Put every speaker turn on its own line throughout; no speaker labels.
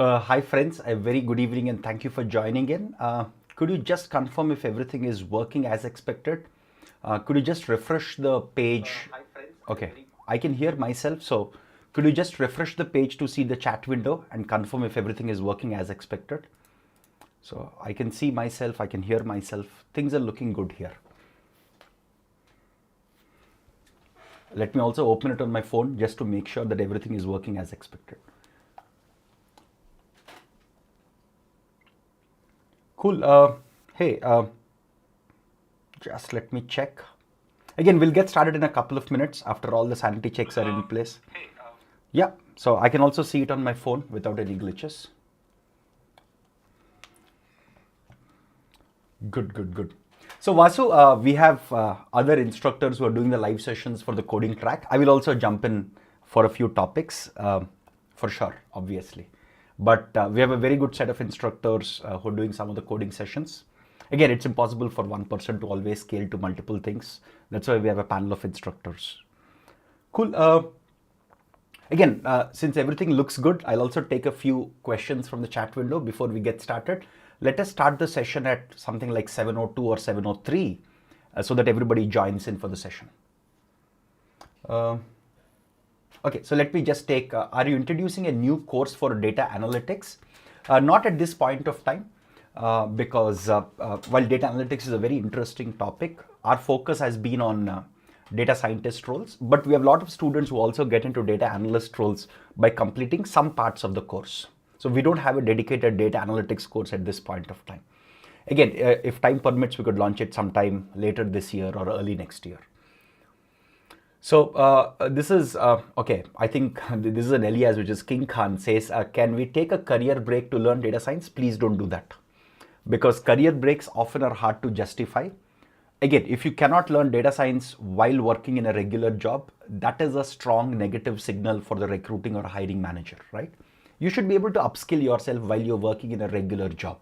Hi friends, a very good evening and thank you for joining in. Could you just confirm if everything is working as expected? Could you just refresh the page? Okay, I can hear myself, so could you just refresh the page to see the chat window and confirm if everything is working as expected? So I can see myself, I can hear myself. Things are looking good here. Let me also open it on my phone just to make sure that everything is working as expected. Cool. Hey, just let me check. Again, we'll get started in a couple of minutes after all the sanity checks are in place. Yeah, so I can also see it on my phone without any glitches. Good, good, good. So Vasu, we have other instructors who are doing the live sessions for the coding track. I will also jump in for a few topics, for sure, obviously. But we have a very good set of instructors who are doing some of the coding sessions. Again, it's impossible for one person to always scale to multiple things. That's why we have a panel of instructors. Cool. Again, since everything looks good, I'll also take a few questions from the chat window before we get started. Let us start the session at something like 7:02 or 7:03 so that everybody joins in for the session. Okay, so let me just take, are you introducing a new course for data analytics? Not at this point of time, because while data analytics is a very interesting topic, our focus has been on data scientist roles, but we have a lot of students who also get into data analyst roles by completing some parts of the course. So we don't have a dedicated data analytics course at this point of time. Again, if time permits, we could launch it sometime later this year or early next year. So this is, okay, I think this is an alias, which is King Khan says, can we take a career break to learn data science? Please don't do that. Because career breaks often are hard to justify. Again, if you cannot learn data science while working in a regular job, that is a strong negative signal for the recruiting or hiring manager, right? You should be able to upskill yourself while you're working in a regular job.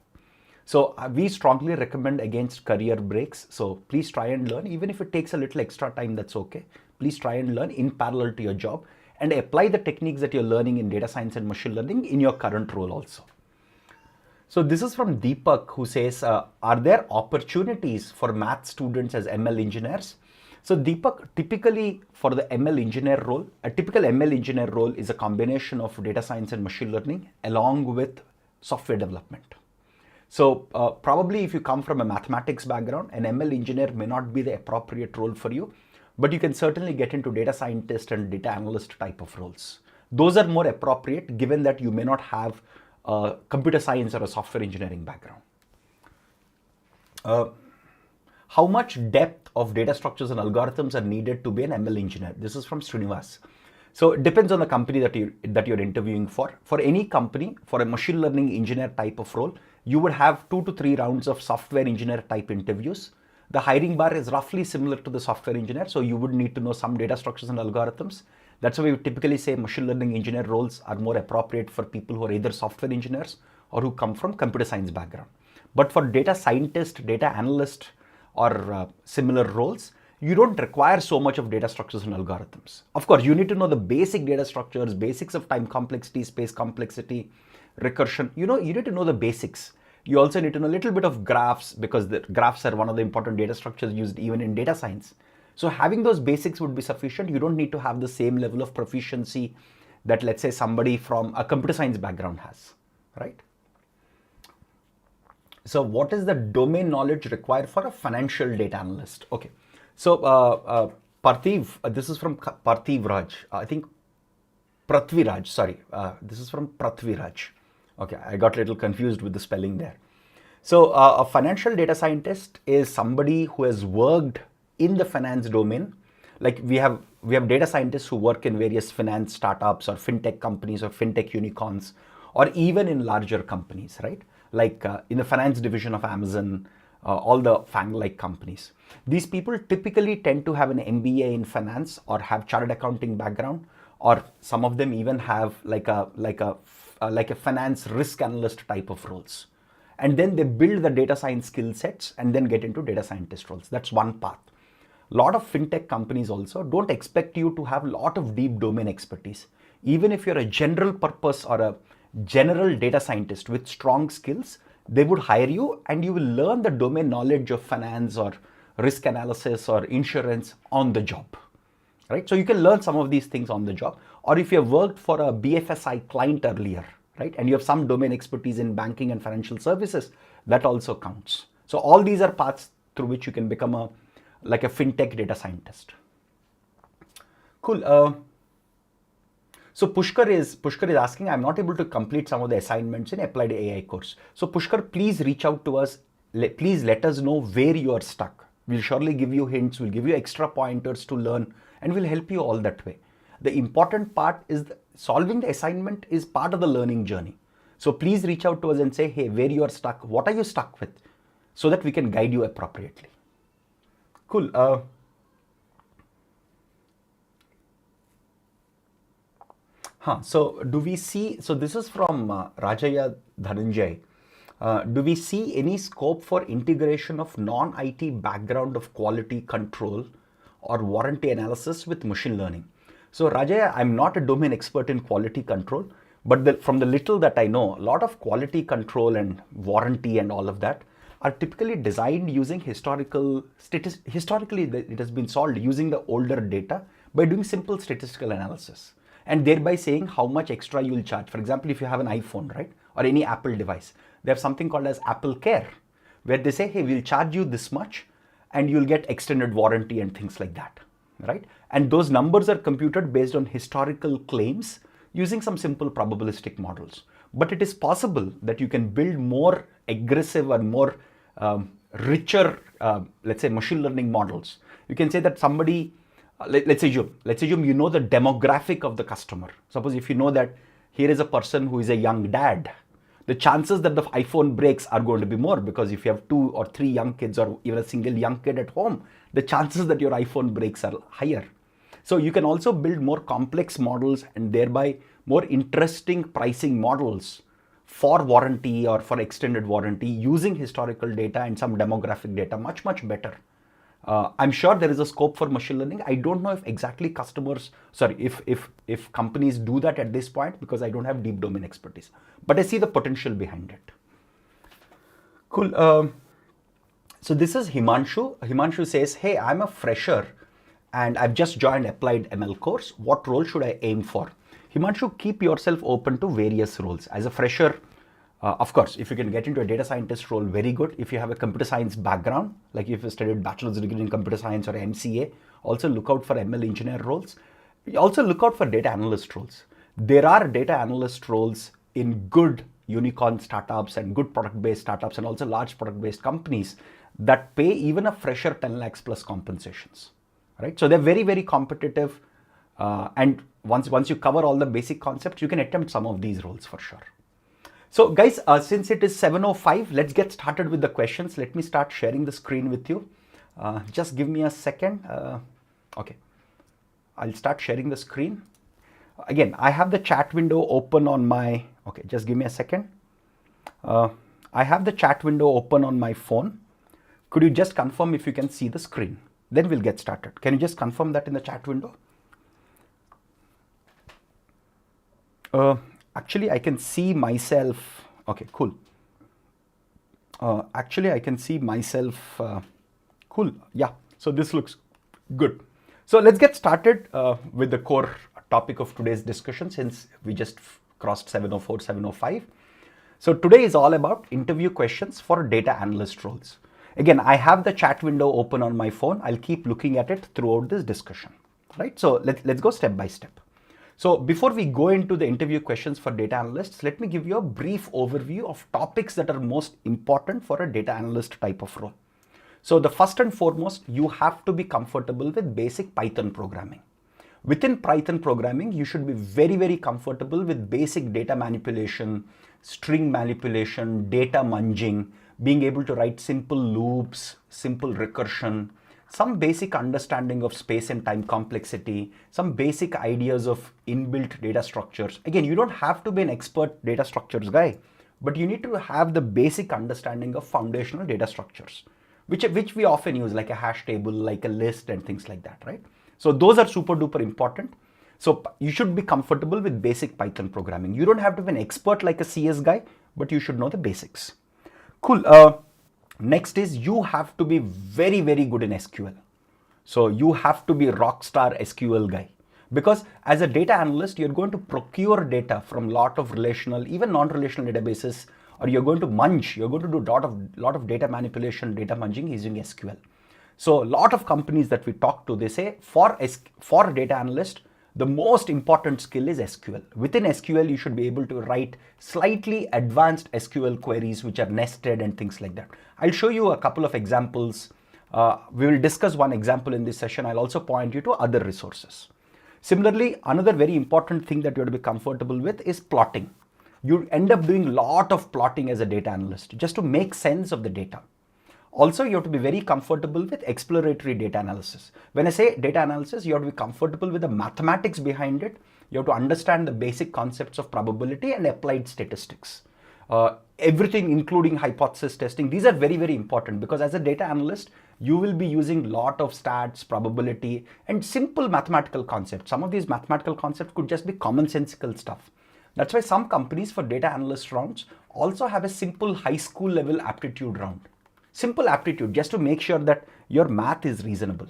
So we strongly recommend against career breaks. So please try and learn, even if it takes a little extra time, that's okay. Please try and learn in parallel to your job and apply the techniques that you're learning in data science and machine learning in your current role also. So this is from Deepak, who says, are there opportunities for math students as ML engineers? So Deepak, typically for the ML engineer role, a typical ML engineer role is a combination of data science and machine learning along with software development. So probably if you come from a mathematics background, an ML engineer may not be the appropriate role for you, but you can certainly get into data scientist and data analyst type of roles. Those are more appropriate given that you may not have a computer science or a software engineering background. How much depth of data structures and algorithms are needed to be an ML engineer? This is from Srinivas. So it depends on the company that you're interviewing for. For any company, for a machine learning engineer type of role, you would have 2 to 3 rounds of software engineer type interviews. The hiring bar is roughly similar to the software engineer, so you would need to know some data structures and algorithms. That's why we typically say machine learning engineer roles are more appropriate for people who are either software engineers or who come from computer science background. But for data scientist, data analyst, or similar roles, you don't require so much of data structures and algorithms. Of course, you need to know the basic data structures, basics of time complexity, space complexity, recursion. You need to know the basics. You also need to know a little bit of graphs, because the graphs are one of the important data structures used even in data science. So having those basics would be sufficient. You don't need to have the same level of proficiency that, let's say, somebody from a computer science background has, right? So what is the domain knowledge required for a financial data analyst? Okay. So Parthiv, this is from Parthiv Raj. I think Prathviraj, sorry. This is from Prathviraj. Okay, I got a little confused with the spelling there. So a financial data scientist is somebody who has worked in the finance domain. Like we have data scientists who work in various finance startups or fintech companies or fintech unicorns, or even in larger companies, right? Like in the finance division of Amazon, all the FANG-like companies. These people typically tend to have an MBA in finance or have chartered accounting background, or some of them even have like a finance risk analyst type of roles. And then they build the data science skill sets and then get into data scientist roles. That's one path. A lot of fintech companies also don't expect you to have a lot of deep domain expertise. Even if you're a general purpose or a general data scientist with strong skills, they would hire you and you will learn the domain knowledge of finance or risk analysis or insurance on the job, right? So you can learn some of these things on the job. Or if you have worked for a BFSI client earlier, right, and you have some domain expertise in banking and financial services, that also counts. So all these are paths through which you can become a fintech data scientist. Cool. So Pushkar is asking, I'm not able to complete some of the assignments in applied AI course. So Pushkar, please reach out to us. Please let us know where you are stuck. We'll surely give you hints. We'll give you extra pointers to learn, and we'll help you all that way. The important part is solving the assignment is part of the learning journey. So please reach out to us and say, hey, where you are stuck, what are you stuck with, so that we can guide you appropriately. Cool. So do we see, so this is from Rajaya Dhananjay. Do we see any scope for integration of non-IT background of quality control or warranty analysis with machine learning? So Rajaya, I'm not a domain expert in quality control, but from the little that I know, a lot of quality control and warranty and all of that are typically designed using historically it has been solved using the older data by doing simple statistical analysis and thereby saying how much extra you will charge. For example, if you have an iPhone, right, or any Apple device, they have something called as Apple Care, where they say, hey, we'll charge you this much and you'll get extended warranty and things like that, right? And those numbers are computed based on historical claims using some simple probabilistic models. But it is possible that you can build more aggressive and more richer, let's say, machine learning models. You can say that somebody, let's assume you know the demographic of the customer. Suppose if you know that here is a person who is a young dad, the chances that the iPhone breaks are going to be more, because if you have 2 or 3 young kids or even a single young kid at home, the chances that your iPhone breaks are higher. So you can also build more complex models and thereby more interesting pricing models for warranty or for extended warranty using historical data and some demographic data much, much better. I'm sure there is a scope for machine learning. I don't know if exactly if companies do that at this point, because I don't have deep domain expertise, but I see the potential behind it. Cool. So this is Himanshu. Himanshu says, hey, I'm a fresher and I've just joined applied ML course. What role should I aim for? Himanshu, keep yourself open to various roles. As a fresher, of course, if you can get into a data scientist role, very good. If you have a computer science background, like if you studied bachelor's degree in computer science or MCA, also look out for ML engineer roles. Also look out for data analyst roles. There are data analyst roles in good unicorn startups and good product-based startups and also large product-based companies that pay even a fresher 10 lakhs plus compensations, right? So they're very, very competitive. And once you cover all the basic concepts, you can attempt some of these roles for sure. So guys, since it is 7:05, let's get started with the questions. Let me start sharing the screen with you. Just give me a second. Okay, I'll start sharing the screen. Again, I have the chat window open on my, okay, just give me a second. I have the chat window open on my phone. Could you just confirm if you can see the screen? Then we'll get started. Can you just confirm that in the chat window? Actually, I can see myself. Okay, cool. Actually, I can see myself. Cool. Yeah. So this looks good. So let's get started with the core topic of today's discussion, since we just crossed 7:04, 7:05. So today is all about interview questions for data analyst roles. Again, I have the chat window open on my phone. I'll keep looking at it throughout this discussion, right? So let's go step by step. So before we go into the interview questions for data analysts, let me give you a brief overview of topics that are most important for a data analyst type of role. So the first and foremost, you have to be comfortable with basic Python programming. Within Python programming, you should be very, very comfortable with basic data manipulation, string manipulation, data munging, being able to write simple loops, simple recursion, some basic understanding of space and time complexity, some basic ideas of inbuilt data structures. Again, you don't have to be an expert data structures guy, but you need to have the basic understanding of foundational data structures, which we often use, like a hash table, like a list and things like that, right? So those are super duper important. So you should be comfortable with basic Python programming. You don't have to be an expert like a CS guy, but you should know the basics. Cool. Next is you have to be very, very good in SQL. So you have to be rockstar SQL guy, because as a data analyst, you're going to procure data from lot of relational, even non-relational databases, or you're going to munch, you're going to do lot of data manipulation, data munging using SQL. So a lot of companies that we talk to, they say for a data analyst, the most important skill is SQL. Within SQL, you should be able to write slightly advanced SQL queries which are nested and things like that. I'll show you a couple of examples. We will discuss one example in this session. I'll also point you to other resources. Similarly, another very important thing that you have to be comfortable with is plotting. You end up doing a lot of plotting as a data analyst just to make sense of the data. Also, you have to be very comfortable with exploratory data analysis. When I say data analysis, you have to be comfortable with the mathematics behind it. You have to understand the basic concepts of probability and applied statistics. Everything including hypothesis testing, these are very, very important, because as a data analyst, you will be using a lot of stats, probability, and simple mathematical concepts. Some of these mathematical concepts could just be commonsensical stuff. That's why some companies for data analyst rounds also have a simple high school level aptitude round. Simple aptitude, just to make sure that your math is reasonable,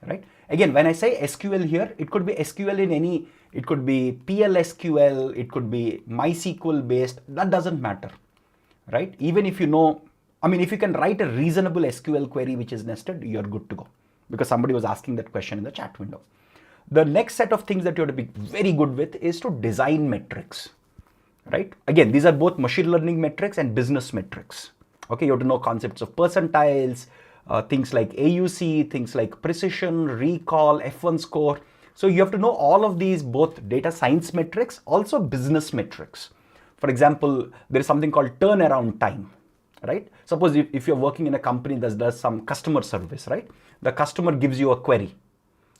right? Again, when I say SQL here, it could be SQL in any, it could be PLSQL, it could be MySQL based, that doesn't matter, right? Even if you know, I mean, if you can write a reasonable SQL query which is nested, you're good to go, because somebody was asking that question in the chat window. The next set of things that you have to be very good with is to design metrics, right? Again, these are both machine learning metrics and business metrics. Okay, you have to know concepts of percentiles, things like AUC, things like precision, recall, F1 score. So you have to know all of these, both data science metrics, also business metrics. For example, there is something called turnaround time, right? Suppose if you're working in a company that does some customer service, right? The customer gives you a query,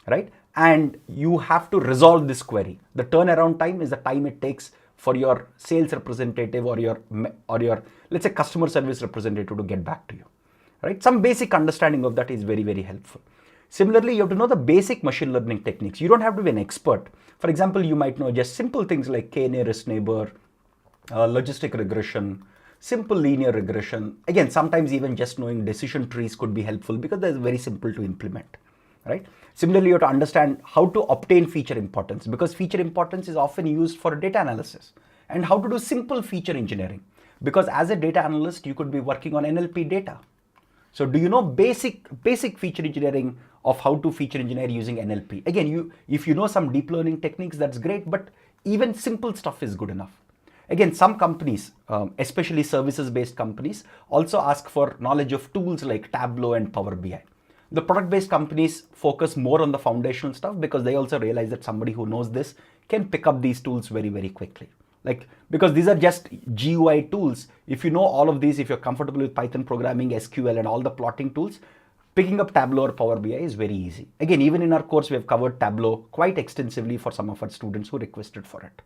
right? And you have to resolve this query. The turnaround time is the time it takes for your sales representative or your let's say customer service representative to get back to you, right? Some basic understanding of that is very, very helpful. Similarly, you have to know the basic machine learning techniques. You don't have to be an expert. For example, you might know just simple things like k-nearest neighbor, logistic regression, simple linear regression. Again, sometimes even just knowing decision trees could be helpful because they're very simple to implement, right? Similarly, you have to understand how to obtain feature importance, because feature importance is often used for data analysis, and how to do simple feature engineering, because as a data analyst, you could be working on NLP data. So do you know basic feature engineering of how to feature engineer using NLP? Again, if you know some deep learning techniques, that's great, but even simple stuff is good enough. Again, some companies, especially services-based companies, also ask for knowledge of tools like Tableau and Power BI. The product-based companies focus more on the foundational stuff because they also realize that somebody who knows this can pick up these tools very, very quickly. Like, because these are just GUI tools. If you know all of these, if you're comfortable with Python programming, SQL, and all the plotting tools, picking up Tableau or Power BI is very easy. Again, even in our course, we have covered Tableau quite extensively for some of our students who requested for it.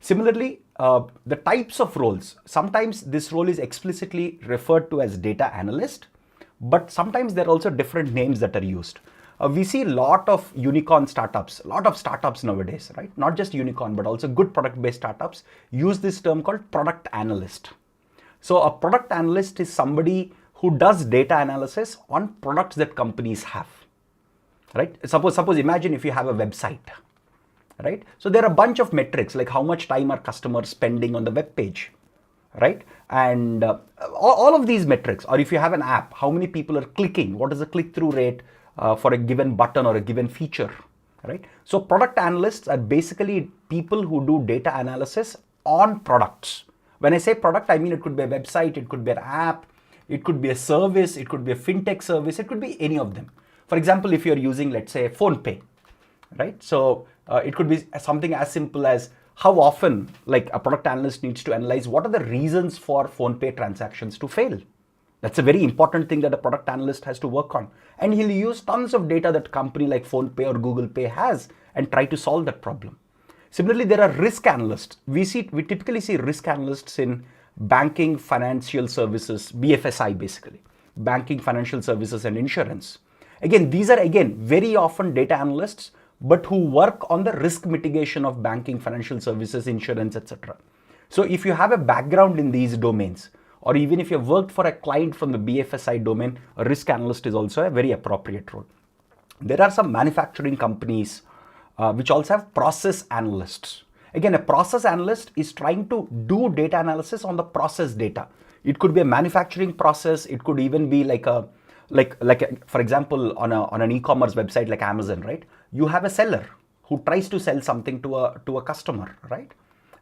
Similarly, the types of roles. Sometimes this role is explicitly referred to as data analyst, but sometimes there are also different names that are used. We see a lot of unicorn startups, a lot of startups nowadays, right? Not just unicorn, but also good product-based startups use this term called product analyst. So a product analyst is somebody who does data analysis on products that companies have, right? Suppose imagine if you have a website, right? So there are a bunch of metrics like how much time are customers spending on the web page, right? And all of these metrics, or if you have an app, how many people are clicking, what is the click-through rate for a given button or a given feature, right? So product analysts are basically people who do data analysis on products. When I say product, I mean it could be a website, it could be an app, it could be a service, it could be a fintech service, it could be any of them. For example, if you're using, let's say, PhonePe, right? So it could be something as simple as how often, like, a product analyst needs to analyze what are the reasons for PhonePe transactions to fail. That's a very important thing that a product analyst has to work on. And he'll use tons of data that a company like PhonePe or Google Pay has and try to solve that problem. Similarly, there are risk analysts. We typically see risk analysts in banking, financial services, BFSI basically, banking, financial services, and insurance. Again, these are very often data analysts but who work on the risk mitigation of banking, financial services, insurance, etc. So if you have a background in these domains, or even if you've worked for a client from the BFSI domain, a risk analyst is also a very appropriate role. There are some manufacturing companies which also have process analysts. Again, a process analyst is trying to do data analysis on the process data. It could be a manufacturing process. It could even be for example, on an e-commerce website like Amazon, right? You have a seller who tries to sell something to a customer, right?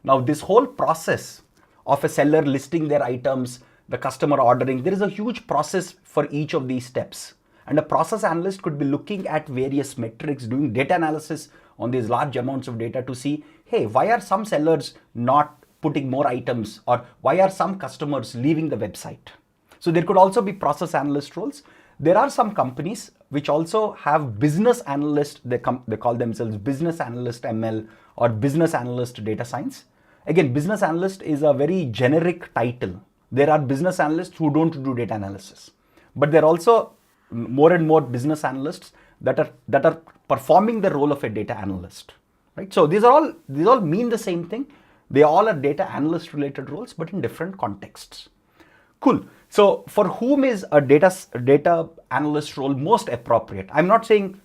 Now, this whole process of a seller listing their items, the customer ordering, there is a huge process for each of these steps. And a process analyst could be looking at various metrics, doing data analysis on these large amounts of data to see, hey, why are some sellers not putting more items, or why are some customers leaving the website? So there could also be process analyst roles. There are some companies which also have business analyst, they call themselves business analyst ML or business analyst data science. Again, business analyst is a very generic title. There are business analysts who don't do data analysis, but there are also more and more business analysts that are performing the role of a data analyst, right? So these all mean the same thing. They all are data analyst related roles, but in different contexts. Cool. So for whom is a data analyst role most appropriate? I'm not saying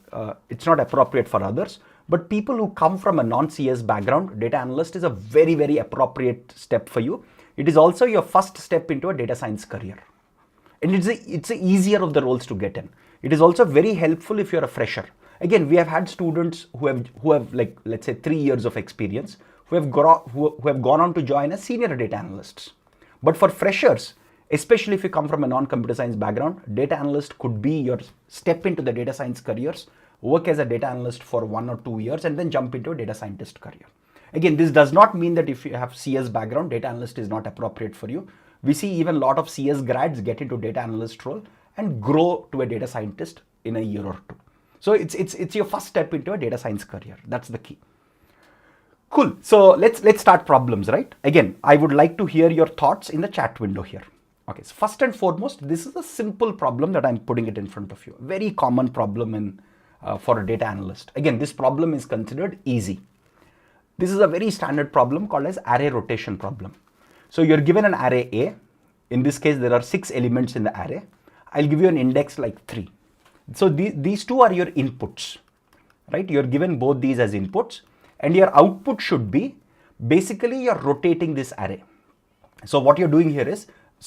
it's not appropriate for others, but people who come from a non-CS background, data analyst is a very, very appropriate step for you. It is also your first step into a data science career. And it's the easier of the roles to get in. It is also very helpful if you're a fresher. Again, we have had students who have like, let's say 3 years of experience, who have gone on to join as senior data analysts. But for freshers, especially if you come from a non-computer science background, data analyst could be your step into the data science careers, work as a data analyst for 1 or 2 years, and then jump into a data scientist career. Again, this does not mean that if you have CS background, data analyst is not appropriate for you. We see even a lot of CS grads get into data analyst role and grow to a data scientist in a year or two. So it's your first step into a data science career. That's the key. Cool. So let's start problems, right? Again, I would like to hear your thoughts in the chat window here. Okay, so first and foremost, this is a simple problem that I'm putting it in front of you. Very common problem for a data analyst. Again, this problem is considered easy. This is a very standard problem called as array rotation problem. So you're given an array A. In this case, there are 6 elements in the array. I'll give you an index like 3. So these two are your inputs, right? You're given both these as inputs, and your output should be basically you're rotating this array. So what you're doing here is,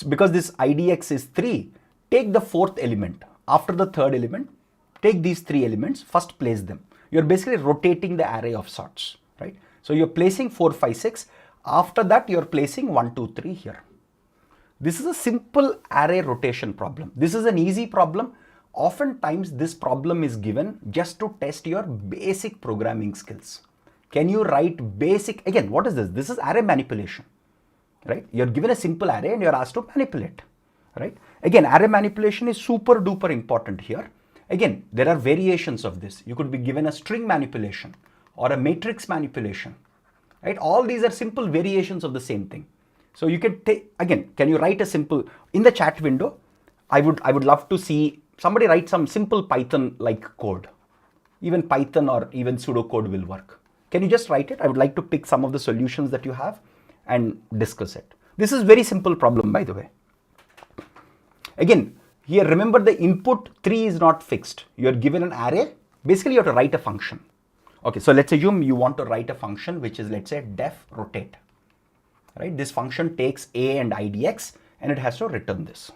because this IDX is 3, take the 4th element. After the 3rd element, take these 3 elements, first place them. You're basically rotating the array of sorts, right? So you're placing 4, 5, 6. After that, you're placing 1, 2, 3 here. This is a simple array rotation problem. This is an easy problem. Oftentimes, this problem is given just to test your basic programming skills. Can you write basic, again, what is this? This is array manipulation, right? You're given a simple array and you're asked to manipulate, right? Again, array manipulation is super duper important here. Again, there are variations of this. You could be given a string manipulation or a matrix manipulation, right? All these are simple variations of the same thing. So you can take, again, can you write a simple, in the chat window, I would love to see somebody write some simple Python-like code. Even Python or even pseudocode will work. Can you just write it? I would like to pick some of the solutions that you have and discuss it. This is very simple problem, by the way. Again, here remember the input 3 is not fixed. You are given an array. Basically, you have to write a function. Okay, so let's assume you want to write a function which is, let's say, def rotate. Right? This function takes A and IDX and it has to return this.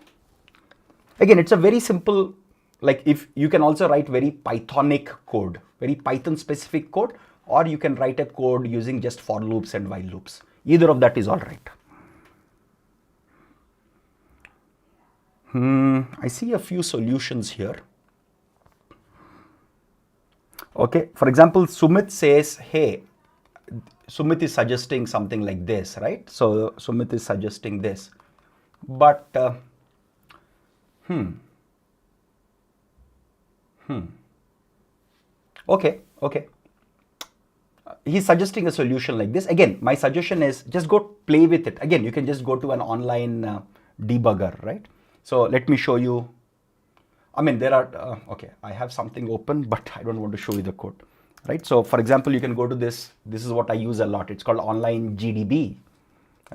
Again, it's a very simple, like if you can also write very Pythonic code, very Python specific code, or you can write a code using just for loops and while loops. Either of that is all right. I see a few solutions here. Okay, for example, Sumit says, hey, Sumit is suggesting something like this, right? So Sumit is suggesting this, but okay. He's suggesting a solution like this. Again, my suggestion is just go play with it. Again, you can just go to an online debugger, right? So let me show you. I mean, there are, okay, I have something open, but I don't want to show you the code. right? So for example, you can go to this is what I use a lot. It's called online GDB,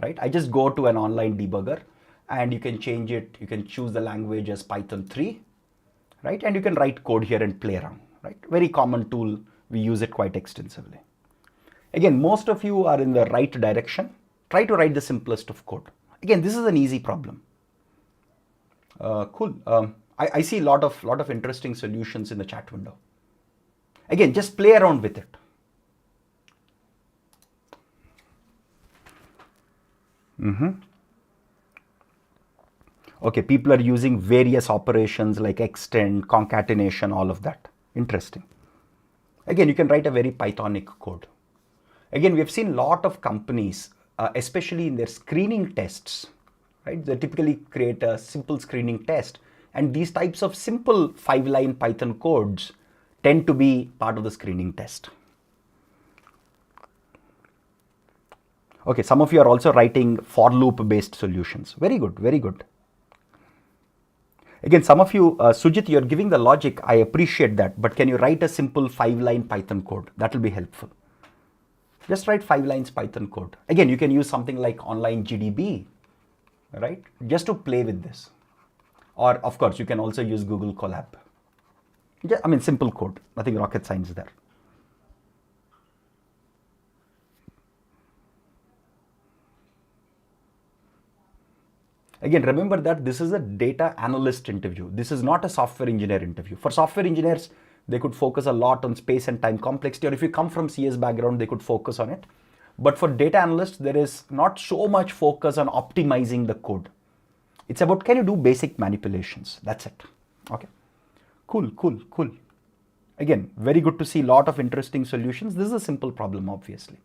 right? I just go to an online debugger and you can change it. You can choose the language as Python 3, right? And you can write code here and play around, right? Very common tool. We use it quite extensively. Again, most of you are in the right direction. Try to write the simplest of code. Again, this is an easy problem. Cool. I see a lot of interesting solutions in the chat window. Again, just play around with it. Okay, people are using various operations like extend, concatenation, all of that. Interesting. Again, you can write a very Pythonic code. Again, we have seen a lot of companies, especially in their screening tests, right? They typically create a simple screening test. And these types of simple 5-line Python codes tend to be part of the screening test. Okay, some of you are also writing for loop based solutions. Very good, very good. Again, some of you, Sujit, you're giving the logic. I appreciate that. But can you write a simple 5-line Python code? That will be helpful. Just write 5 lines Python code. Again, you can use something like online GDB, right? Just to play with this. Or of course, you can also use Google Colab. I mean, simple code, nothing rocket science there. Again, remember that this is a data analyst interview. This is not a software engineer interview. For software engineers, they could focus a lot on space and time complexity, or if you come from CS background, they could focus on it. But for data analysts, there is not so much focus on optimizing the code. It's about, can you do basic manipulations? That's it. Okay. Cool, cool, cool. Again, very good to see a lot of interesting solutions. This is a simple problem, obviously.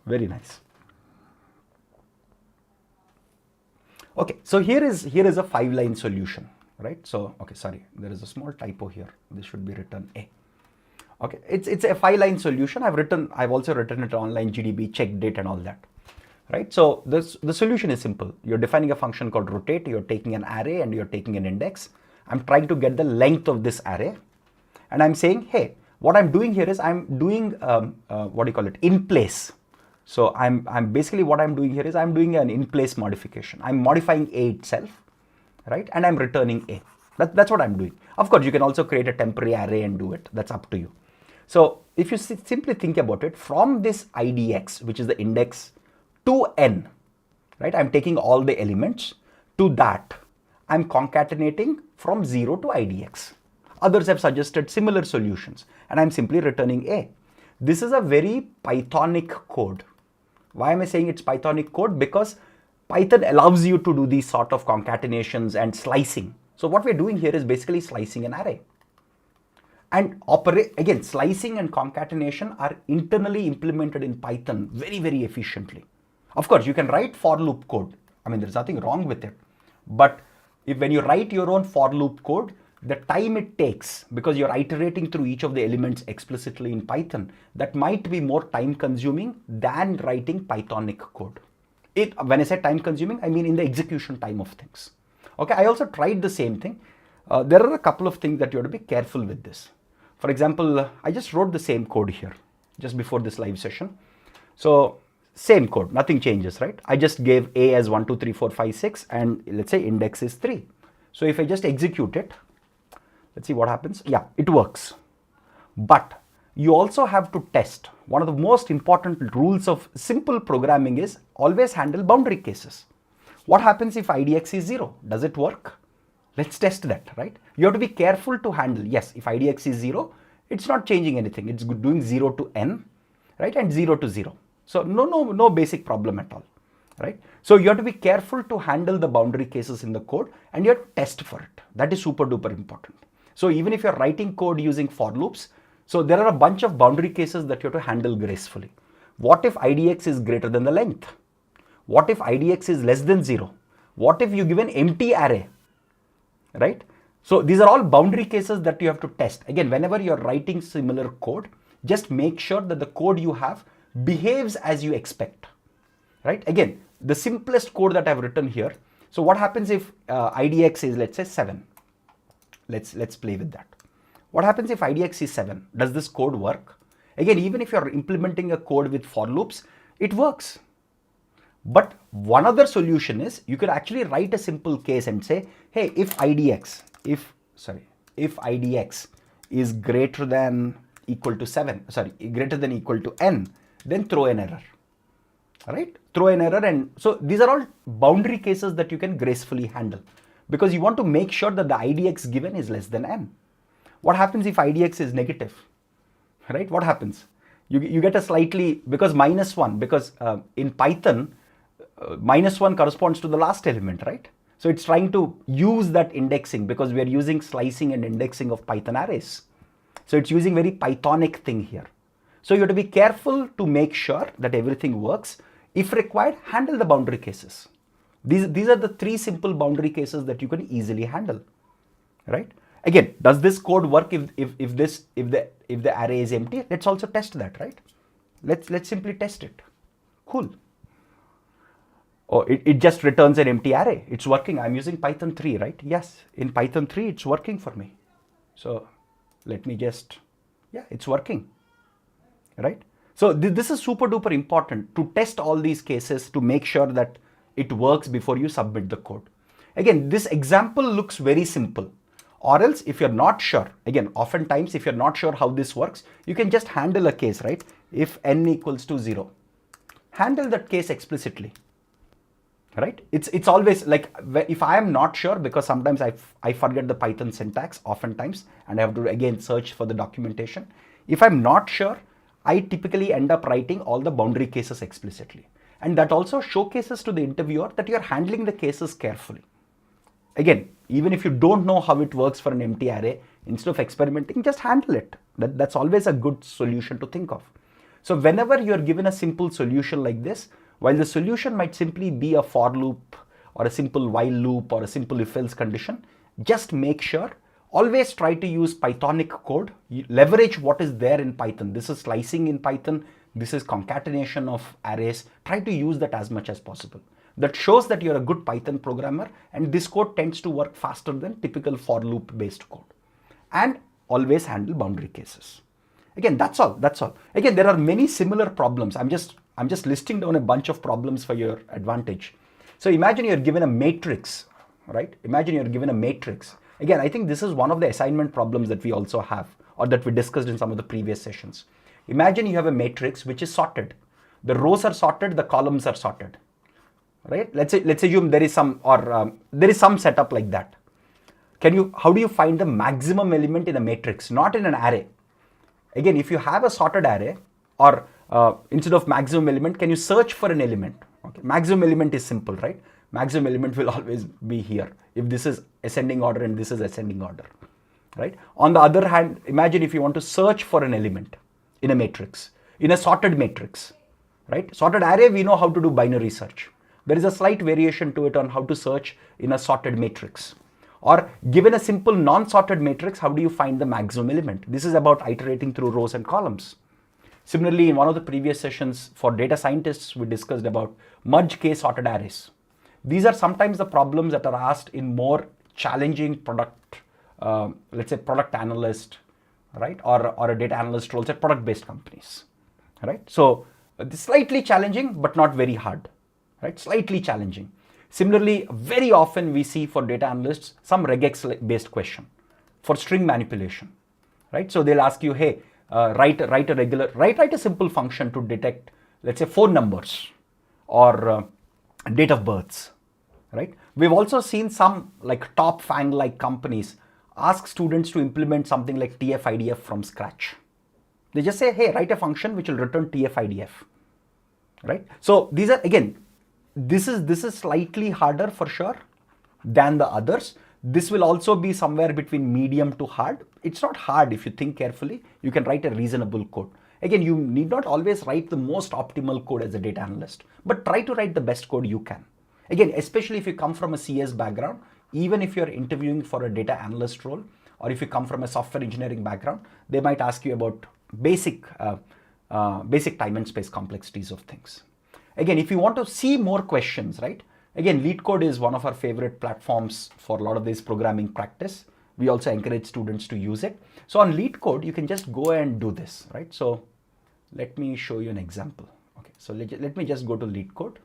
Very nice. Okay, so here is a 5-line solution, right? So, okay, sorry, there is a small typo here. This should be written A. Okay, it's a 5-line solution. I've also written it online GDB, check date and all that, right? So the solution is simple. You're defining a function called rotate. You're taking an array and you're taking an index. I'm trying to get the length of this array, and I'm saying, hey, what I'm doing here is I'm doing in place. So I'm basically what I'm doing here is I'm doing an in-place modification. I'm modifying A itself, right? And I'm returning A. That's what I'm doing. Of course, you can also create a temporary array and do it. That's up to you. So if you simply think about it, from this IDX, which is the index, to N, right? I'm taking all the elements. To that, I'm concatenating from 0 to IDX. Others have suggested similar solutions, and I'm simply returning A. This is a very Pythonic code. Why am I saying it's Pythonic code? Because Python allows you to do these sort of concatenations and slicing. So what we're doing here is basically slicing an array. And again, slicing and concatenation are internally implemented in Python very, very efficiently. Of course, you can write for loop code. I mean, there's nothing wrong with it. But when you write your own for loop code, the time it takes, because you're iterating through each of the elements explicitly in Python, that might be more time consuming than writing Pythonic code. When I say time consuming, I mean in the execution time of things. Okay, I also tried the same thing. There are a couple of things that you have to be careful with this. For example, I just wrote the same code here just before this live session. So same code, nothing changes, right? I just gave A as 1, 2, 3, 4, 5, 6, and let's say index is 3. So if I just execute it, let's see what happens. Yeah, it works. But you also have to test. One of the most important rules of simple programming is always handle boundary cases. What happens if IDX is 0? Does it work? Let's test that, right? You have to be careful to handle. Yes, if IDX is 0, it's not changing anything. It's doing 0 to n, right? And 0 to 0. So no basic problem at all, right? So you have to be careful to handle the boundary cases in the code, and you have to test for it. That is super duper important. So even if you're writing code using for loops, so there are a bunch of boundary cases that you have to handle gracefully. What if IDX is greater than the length? What if IDX is less than 0? What if you give an empty array, right? So these are all boundary cases that you have to test. Again, whenever you're writing similar code, just make sure that the code you have behaves as you expect, right? Again, the simplest code that I've written here. So what happens if IDX is, let's say, 7? Let's play with that. What happens if IDX is 7? Does this code work? Again, even if you're implementing a code with for loops, it works. But one other solution is you could actually write a simple case and say, hey, if IDX is greater than equal to 7, greater than equal to n, then throw an error, right? Throw an error. And so these are all boundary cases that you can gracefully handle because you want to make sure that the IDX given is less than n. What happens if IDX is negative, right? What happens? You get a slightly, because -1, because in Python, -1 corresponds to the last element, right? So it's trying to use that indexing because we are using slicing and indexing of Python arrays. So it's using very Pythonic thing here. So you have to be careful to make sure that everything works. If required, handle the boundary cases. These are the 3 simple boundary cases that you can easily handle, right? Again, does this code work if the array is empty? Let's also test that, right? Let's simply test it. Cool. Oh, it just returns an empty array. It's working. I'm using Python 3, right? Yes, in Python 3, it's working for me. So let me just, yeah, it's working, right? So this is super duper important to test all these cases to make sure that it works before you submit the code. Again, this example looks very simple. Or else, if you're not sure, again, oftentimes, if you're not sure how this works, you can just handle a case, right? If n equals to 0, handle that case explicitly. Right? It's always like if I am not sure, because sometimes I forget the Python syntax oftentimes and I have to again search for the documentation. If I'm not sure, I typically end up writing all the boundary cases explicitly. And that also showcases to the interviewer that you're handling the cases carefully. Again, even if you don't know how it works for an empty array, instead of experimenting, just handle it. That's always a good solution to think of. So whenever you're given a simple solution like this, while the solution might simply be a for loop or a simple while loop or a simple if-else condition, just make sure, always try to use Pythonic code, leverage what is there in Python. This is slicing in Python, this is concatenation of arrays. Try to use that as much as possible. That shows that you're a good Python programmer and this code tends to work faster than typical for loop based code. And always handle boundary cases. Again, that's all. Again, there are many similar problems. I'm just listing down a bunch of problems for your advantage. So imagine you're given a matrix, right? Imagine you're given a matrix. Again, I think this is one of the assignment problems that we also have or that we discussed in some of the previous sessions. Imagine you have a matrix which is sorted. The rows are sorted, the columns are sorted, right? Let's assume there is some there is some setup like that. How do you find the maximum element in a matrix, not in an array? Again, if you have a sorted array or instead of maximum element, can you search for an element? Okay, maximum element is simple, right? Maximum element will always be here if this is ascending order and this is ascending order, right? On the other hand, imagine if you want to search for an element in a matrix, in a sorted matrix, right? Sorted array, we know how to do binary search. There is a slight variation to it on how to search in a sorted matrix. Or given a simple non-sorted matrix, how do you find the maximum element? This is about iterating through rows and columns. Similarly, in one of the previous sessions for data scientists, we discussed about merge case sorted arrays. These are sometimes the problems that are asked in more challenging product, let's say product analyst, right? Or a data analyst roles at product-based companies, right? So slightly challenging, but not very hard, right? Slightly challenging. Similarly, very often we see for data analysts some regex-based question for string manipulation, right? So they'll ask you, hey, write a simple function to detect, let's say, phone numbers or date of births, right? We've also seen some like top FANG-like companies ask students to implement something like TF-IDF from scratch. They just say, hey, write a function which will return TF-IDF, right? So these are, again, this is slightly harder for sure than the others. This will also be somewhere between medium to hard. It's not hard if you think carefully. You can write a reasonable code. Again, you need not always write the most optimal code as a data analyst, but try to write the best code you can. Again, especially if you come from a CS background, even if you're interviewing for a data analyst role, or if you come from a software engineering background, they might ask you about basic time and space complexities of things. Again, if you want to see more questions, right? Again, LeetCode is one of our favorite platforms for a lot of this programming practice. we also encourage students to use it. So on LeetCode, you can just go and do this, right? So let me show you an example. Okay, so let me just go to LeetCode.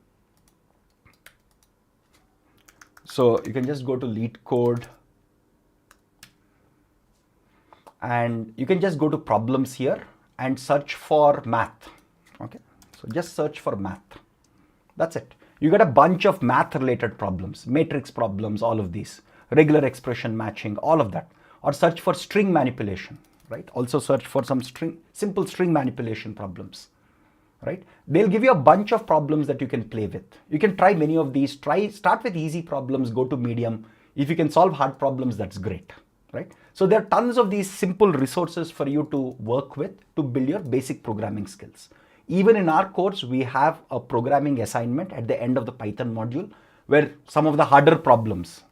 So you can just go to LeetCode and you can just go to problems here and search for math. Okay, so just search for math. That's it. You get a bunch of math related problems, matrix problems, all of these, regular expression matching, all of that. Or search for string manipulation, right? Also search for some simple string manipulation problems, right? They'll give you a bunch of problems that you can play with. You can try many of these. Start with easy problems, go to medium. If you can solve hard problems, that's great, right? So there are tons of these simple resources for you to work with to build your basic programming skills. Even in our course, we have a programming assignment at the end of the Python module where some of the harder problems,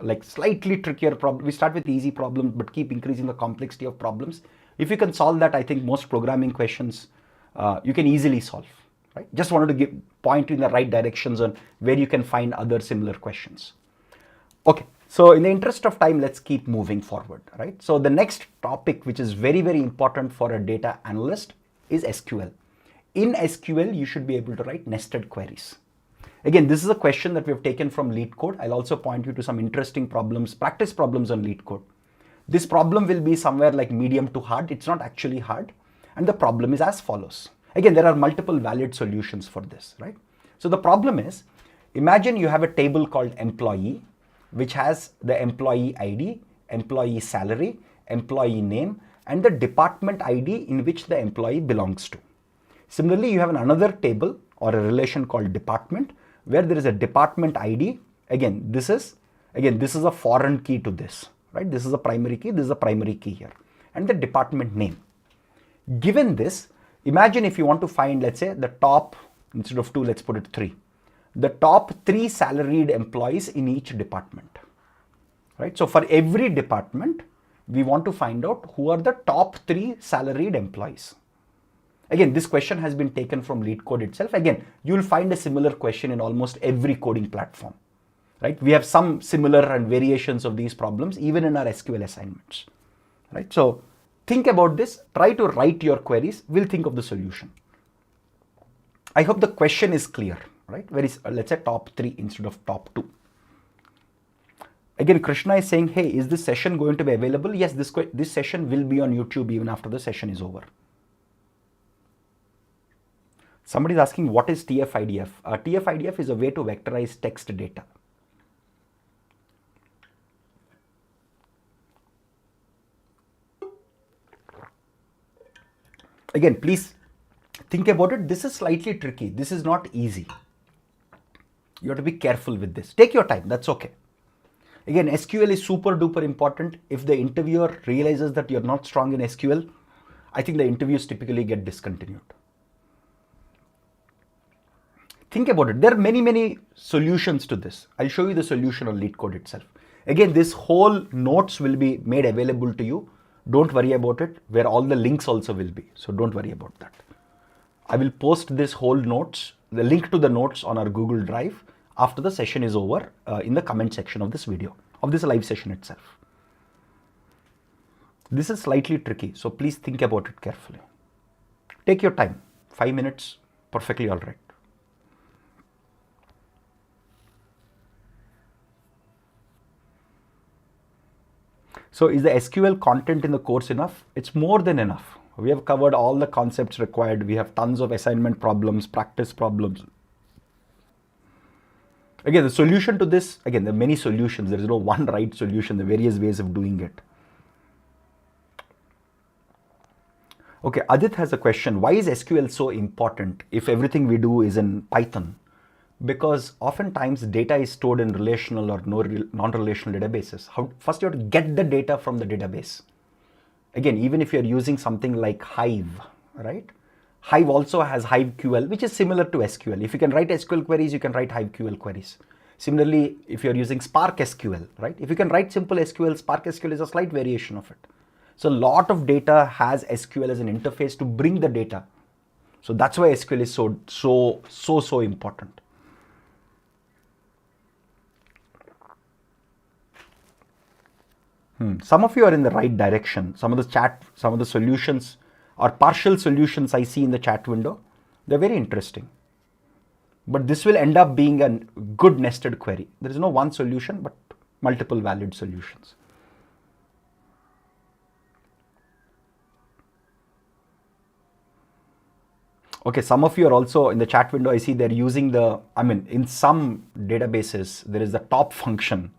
like slightly trickier problems, we start with easy problems but keep increasing the complexity of problems. If you can solve that, I think most programming questions you can easily solve, right? Just wanted to point you in the right directions on where you can find other similar questions. Okay, so in the interest of time, let's keep moving forward, right? So the next topic, which is very, very important for a data analyst, is SQL. In SQL, you should be able to write nested queries. Again, this is a question that we have taken from LeetCode. I'll also point you to some interesting problems, practice problems on LeetCode. This problem will be somewhere like medium to hard. It's not actually hard. And the problem is as follows. Again, there are multiple valid solutions for this, right? So the problem is, imagine you have a table called employee, which has the employee ID, employee salary, employee name, and the department ID in which the employee belongs to. Similarly, you have another table or a relation called department where there is a department ID. Again, this is a foreign key to this, right? This is a primary key, this is a primary key here, and the department name. Given this, imagine if you want to find, let's say, the top, instead of 2, let's put it 3, the top 3 salaried employees in each department, right? So for every department, we want to find out who are the top 3 salaried employees. Again, this question has been taken from LeetCode itself. Again, you'll find a similar question in almost every coding platform, right? We have some similar and variations of these problems even in our SQL assignments, right? So think about this, try to write your queries, we'll think of the solution. I hope the question is clear, right? Where is, let's say, top 3 instead of top 2. Again, Krishna is saying, hey, is this session going to be available? Yes, this session will be on YouTube even after the session is over. Somebody is asking, what is TF-IDF? TF-IDF is a way to vectorize text data. Again, please think about it. This is slightly tricky. This is not easy. You have to be careful with this. Take your time. That's okay. Again, SQL is super duper important. If the interviewer realizes that you're not strong in SQL, I think the interviews typically get discontinued. Think about it. There are many, many solutions to this. I'll show you the solution on LeetCode itself. Again, this whole notes will be made available to you. Don't worry about it, where all the links also will be. So don't worry about that. I will post this whole notes, the link to the notes on our Google Drive after the session is over in the comment section of this video, of this live session itself. This is slightly tricky, so please think about it carefully. Take your time, 5 minutes, perfectly all right. So is the SQL content in the course enough? It's more than enough. We have covered all the concepts required. We have tons of assignment problems, practice problems. Again, the solution to this, again, there are many solutions. There is no one right solution, the various ways of doing it. Okay, Adit has a question. Why is SQL so important if everything we do is in Python? Because oftentimes data is stored in relational or non-relational databases. First you have to get the data from the database. Again, even if you're using something like Hive, right? Hive also has HiveQL, which is similar to SQL. If you can write SQL queries, you can write HiveQL queries. Similarly, if you're using Spark SQL, right? If you can write simple SQL, Spark SQL is a slight variation of it. So a lot of data has SQL as an interface to bring the data. So that's why SQL is so important. Some of you are in the right direction. Some of the solutions or partial solutions I see in the chat window, they're very interesting. But this will end up being a good nested query. There is no one solution, but multiple valid solutions. Okay, some of you are also in the chat window. I see they're using in some databases, there is the top function,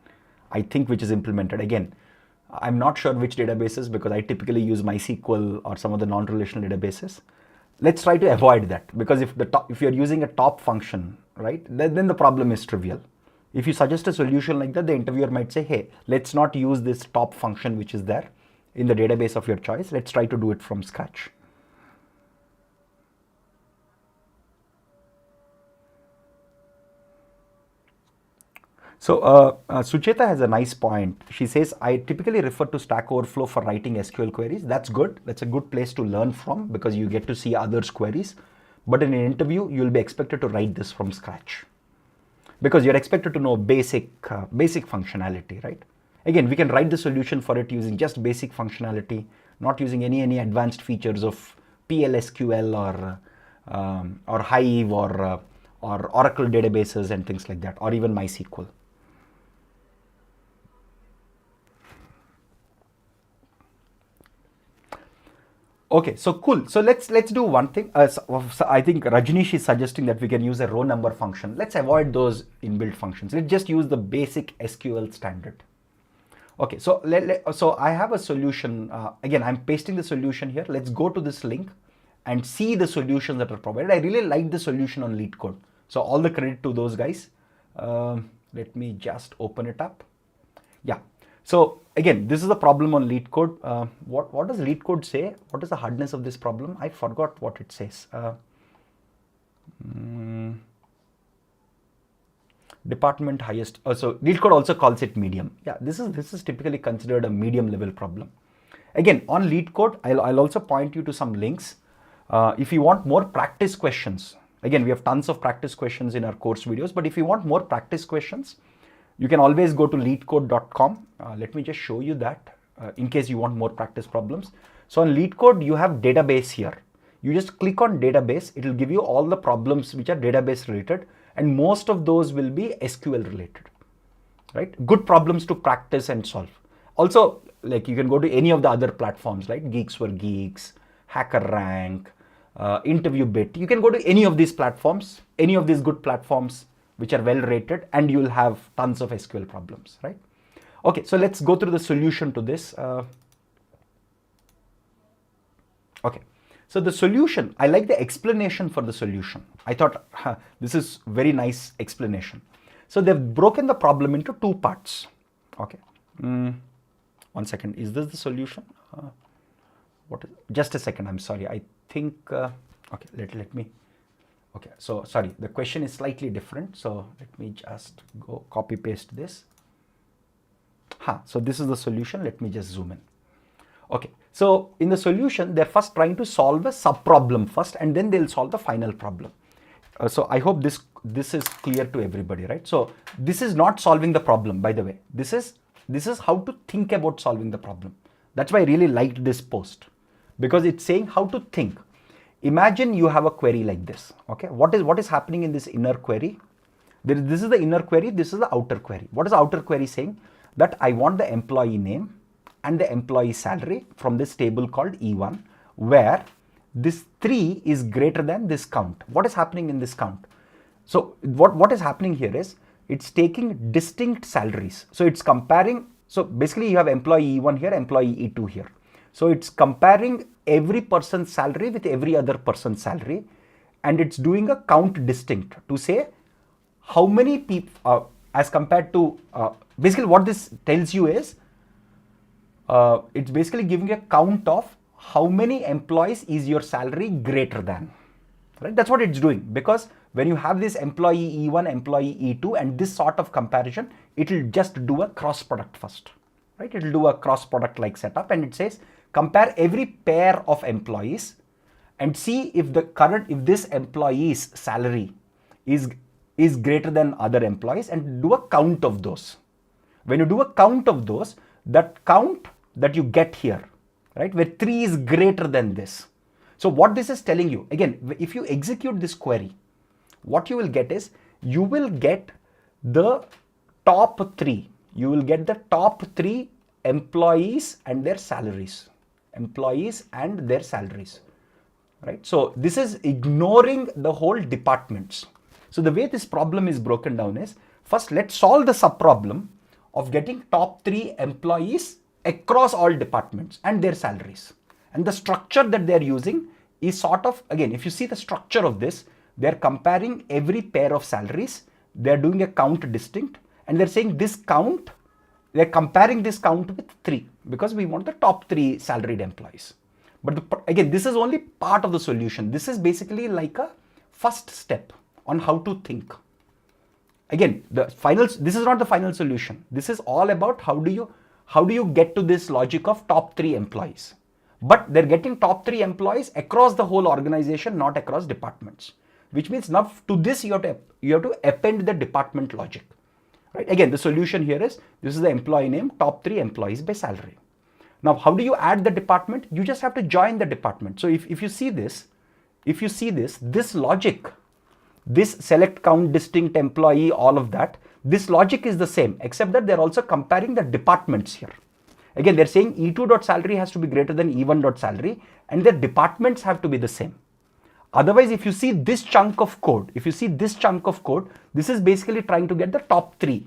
I think, which is implemented. Again, I'm not sure which databases because I typically use MySQL or some of the non-relational databases. Let's try to avoid that, because if you're using a top function, right, then the problem is trivial. If you suggest a solution like that, the interviewer might say, hey, let's not use this top function which is there in the database of your choice. Let's try to do it from scratch. So Sucheta has a nice point. She says, I typically refer to Stack Overflow for writing SQL queries. That's good. That's a good place to learn from because you get to see others' queries. But in an interview, you'll be expected to write this from scratch because you're expected to know basic functionality, right? Again, we can write the solution for it using just basic functionality, not using any advanced features of PLSQL or Hive or Oracle databases and things like that, or even MySQL. Okay, so cool. So let's do one thing. So I think Rajneesh is suggesting that we can use a row number function. Let's avoid those inbuilt functions. Let's just use the basic SQL standard. Okay, so so I have a solution. Again, I'm pasting the solution here. Let's go to this link and see the solutions that are provided. I really like the solution on LeetCode. So all the credit to those guys. Let me just open it up. Yeah. So again, this is the problem on LeetCode. What does LeetCode say? What is the hardness of this problem? I forgot what it says. Department highest. So LeetCode also calls it medium. Yeah, this is typically considered a medium level problem. Again, on LeetCode, I'll also point you to some links. If you want more practice questions, again, we have tons of practice questions in our course videos, but if you want more practice questions, you can always go to leetcode.com. Let me just show you that in case you want more practice problems. So on LeetCode, you have database here. You just click on database. It will give you all the problems which are database related, and most of those will be SQL related, right? Good problems to practice and solve. Also, like you can go to any of the other platforms like Geeks for Geeks, HackerRank, InterviewBit. You can go to any of these platforms, any of these good platforms which are well rated, and you'll have tons of SQL problems, right? Okay, so let's go through the solution to this. Okay, so the solution, I like the explanation for the solution. I thought this is very nice explanation. So they've broken the problem into two parts. Okay, 1 second, is this the solution? Just a second, I'm sorry. I think, okay, let me. Okay, so sorry, the question is slightly different. So let me just go copy paste this. So this is the solution. Let me just zoom in. Okay, so in the solution, they're first trying to solve a sub-problem first, and then they'll solve the final problem. So I hope this is clear to everybody, right? So this is not solving the problem, by the way. This is how to think about solving the problem. That's why I really liked this post, because it's saying how to think. Imagine you have a query like this. Okay, what is happening in this inner query? This is the inner query, this is the outer query. What is the outer query saying? That I want the employee name and the employee salary from this table called E1, where this 3 is greater than this count. What is happening in this count? So what is happening here is it's taking distinct salaries. So it's comparing, so basically you have employee E1 here, employee E2 here. So it's comparing every person's salary with every other person's salary, and it's doing a count distinct to say how many people as compared to, basically what this tells you is, it's basically giving a count of how many employees is your salary greater than, right? That's what it's doing, because when you have this employee E1, employee E2 and this sort of comparison, it will just do a cross product first, right? It will do a cross product like setup, and it says compare every pair of employees and see if this employee's salary is greater than other employees, and do a count of those. When you do a count of those, that count that you get here, right, where 3 is greater than this. So what this is telling you, again, if you execute this query, what you will get is, you will get the top 3. You will get the top 3 employees and their salaries. Employees and their salaries, right? So this is ignoring the whole departments. So the way this problem is broken down is, first let's solve the subproblem of getting top 3 employees across all departments and their salaries. And the structure that they're using is sort of, again, if you see the structure of this, they're comparing every pair of salaries, they're doing a count distinct, and they're saying this count, they're comparing this count with 3 because we want the top 3 salaried employees. But again, this is only part of the solution. This is basically like a first step on how to think. Again, this is not the final solution. This is all about how do you get to this logic of top 3 employees. But they're getting top 3 employees across the whole organization, not across departments. Which means now to this you have to append the department logic. Right? Again, the solution here is, this is the employee name, top 3 employees by salary. Now, how do you add the department? You just have to join the department. So if you see this, this logic, this select count distinct employee, all of that, this logic is the same, except that they're also comparing the departments here. Again, they're saying E2.salary has to be greater than E1.salary, and their departments have to be the same. Otherwise, if you see this chunk of code, this is basically trying to get the top 3.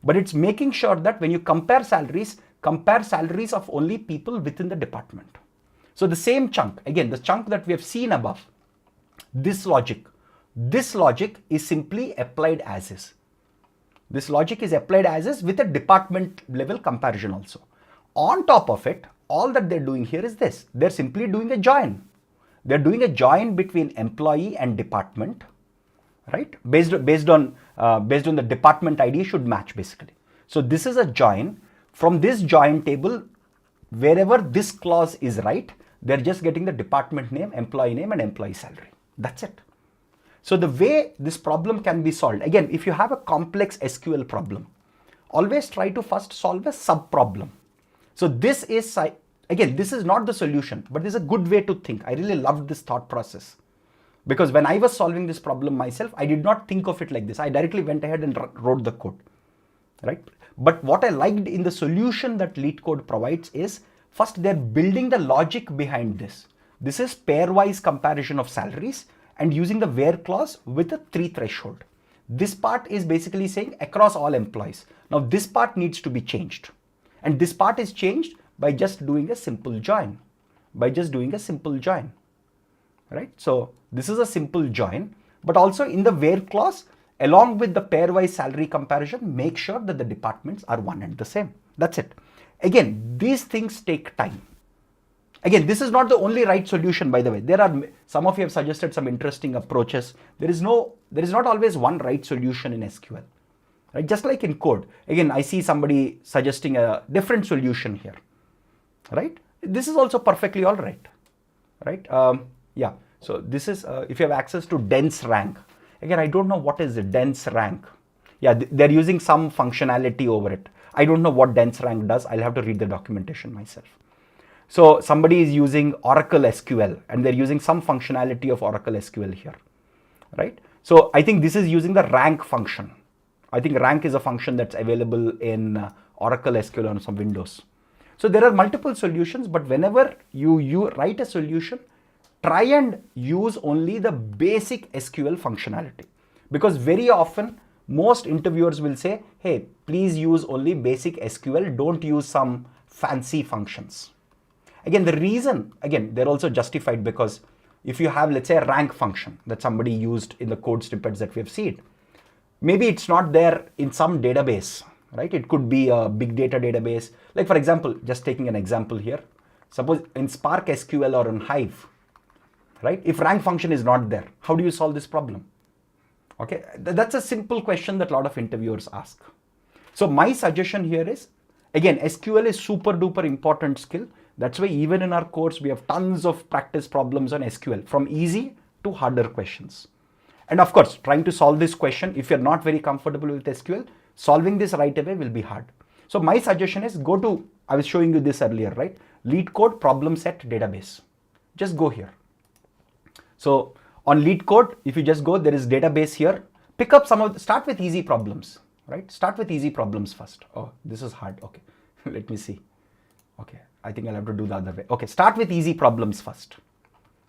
But it's making sure that when you compare salaries of only people within the department. So the same chunk, again, the chunk that we have seen above, this logic is simply applied as is. This logic is applied as is with a department level comparison also. On top of it, all that they're doing here is this. They're simply doing a join. They're doing a join between employee and department, right? Based on the department ID should match basically. So this is a join. From this join table, wherever this clause is right, they're just getting the department name, and employee salary. That's it. So the way this problem can be solved, again, if you have a complex SQL problem, always try to first solve a sub-problem. So this is, again, this is not the solution, but this is a good way to think. I really loved this thought process because when I was solving this problem myself, I did not think of it like this. I directly went ahead and wrote the code, right? But what I liked in the solution that LeetCode provides is, first they're building the logic behind this. This is pairwise comparison of salaries and using the where clause with a 3 threshold. This part is basically saying across all employees. Now this part needs to be changed. And this part is changed by just doing a simple join. Right? So this is a simple join, but also in the where clause, along with the pairwise salary comparison, make sure that the departments are one and the same. That's it. Again, these things take time. Again, this is not the only right solution, by the way. There are, some of you have suggested some interesting approaches. There is not always one right solution in SQL. Right? Just like in code. Again, I see somebody suggesting a different solution here. Right? This is also perfectly all right. Right? Yeah. So this is, if you have access to dense rank. Again, I don't know what is a dense rank. Yeah, they're using some functionality over it. I don't know what dense rank does. I'll have to read the documentation myself. So somebody is using Oracle SQL and they're using some functionality of Oracle SQL here, right? So I think this is using the rank function. I think rank is a function that's available in Oracle SQL on some Windows. So there are multiple solutions, but whenever you write a solution, try and use only the basic SQL functionality, because very often most interviewers will say, hey, please use only basic SQL, don't use some fancy functions. Again, the reason, again, they're also justified because if you have, let's say, a rank function that somebody used in the code snippets that we have seen, maybe it's not there in some database, right? It could be a big data database. Like for example, just taking an example here, suppose in Spark SQL or in Hive, right? If rank function is not there, how do you solve this problem? Okay, that's a simple question that a lot of interviewers ask. So my suggestion here is, again, SQL is super duper important skill. That's why even in our course, we have tons of practice problems on SQL, from easy to harder questions. And of course, trying to solve this question, if you're not very comfortable with SQL, solving this right away will be hard. So my suggestion is go to, I was showing you this earlier, right? LeetCode problem set database. Just go here. So on LeetCode, if you just go, there is database here. Pick up start with easy problems, right? Start with easy problems first. Oh, this is hard. Okay, let me see. Okay, I think I'll have to do the other way. Okay, start with easy problems first,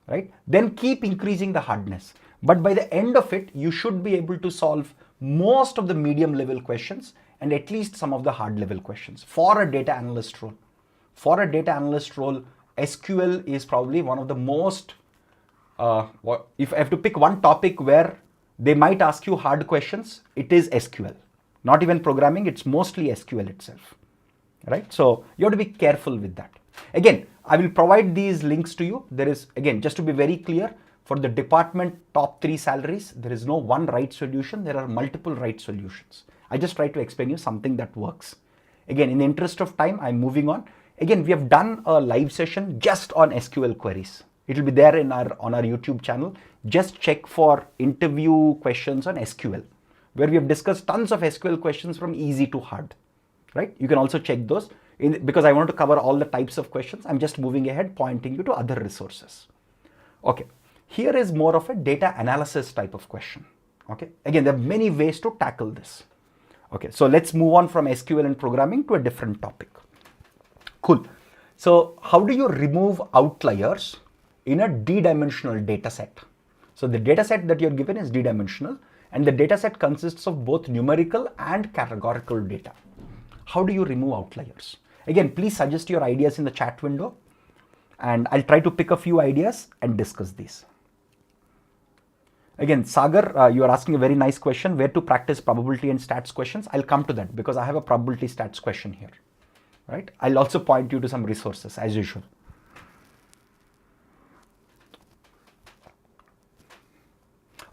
right? Then keep increasing the hardness. But by the end of it, you should be able to solve most of the medium level questions and at least some of the hard level questions for a data analyst role. For a data analyst role, SQL is probably one of the most, if I have to pick one topic where they might ask you hard questions, it is SQL. Not even programming, it's mostly SQL itself, right? So you have to be careful with that. Again, I will provide these links to you. There is, again, just to be very clear, for the department top 3 salaries, there is no one right solution. There are multiple right solutions. I just try to explain you something that works. Again, in the interest of time, I'm moving on. Again, we have done a live session just on SQL queries. It will be there on our YouTube channel. Just check for interview questions on SQL, where we have discussed tons of SQL questions from easy to hard, right? You can also check those. Because I want to cover all the types of questions, I'm just moving ahead, pointing you to other resources. Okay, here is more of a data analysis type of question. Okay, again, there are many ways to tackle this. Okay, so let's move on from SQL and programming to a different topic. Cool. So how do you remove outliers in a d-dimensional data set? So the data set that you're given is d-dimensional, and the data set consists of both numerical and categorical data. How do you remove outliers? Again, please suggest your ideas in the chat window, and I'll try to pick a few ideas and discuss these. Again, Sagar, you are asking a very nice question, where to practice probability and stats questions. I'll come to that because I have a probability stats question here, right? I'll also point you to some resources as usual.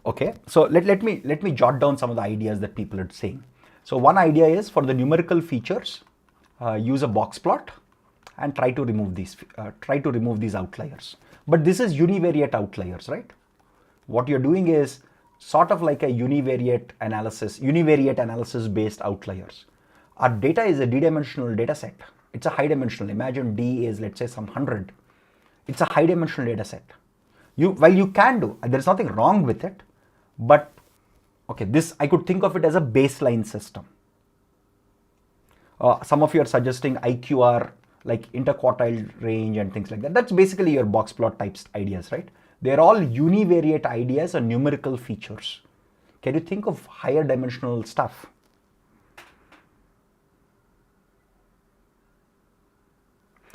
Okay, so let me jot down some of the ideas that people are saying. So one idea is for the numerical features, use a box plot and try to remove these outliers. But this is univariate outliers, right? What you're doing is sort of like a univariate analysis based outliers. Our data is a d-dimensional data set. It's a high dimensional. Imagine D is, let's say, some 100. It's a high dimensional data set. While you can do, there's nothing wrong with it, but okay, this I could think of it as a baseline system. Some of you are suggesting IQR, like interquartile range and things like that. That's basically your box plot types ideas, right? They're all univariate ideas or numerical features. Can you think of higher dimensional stuff?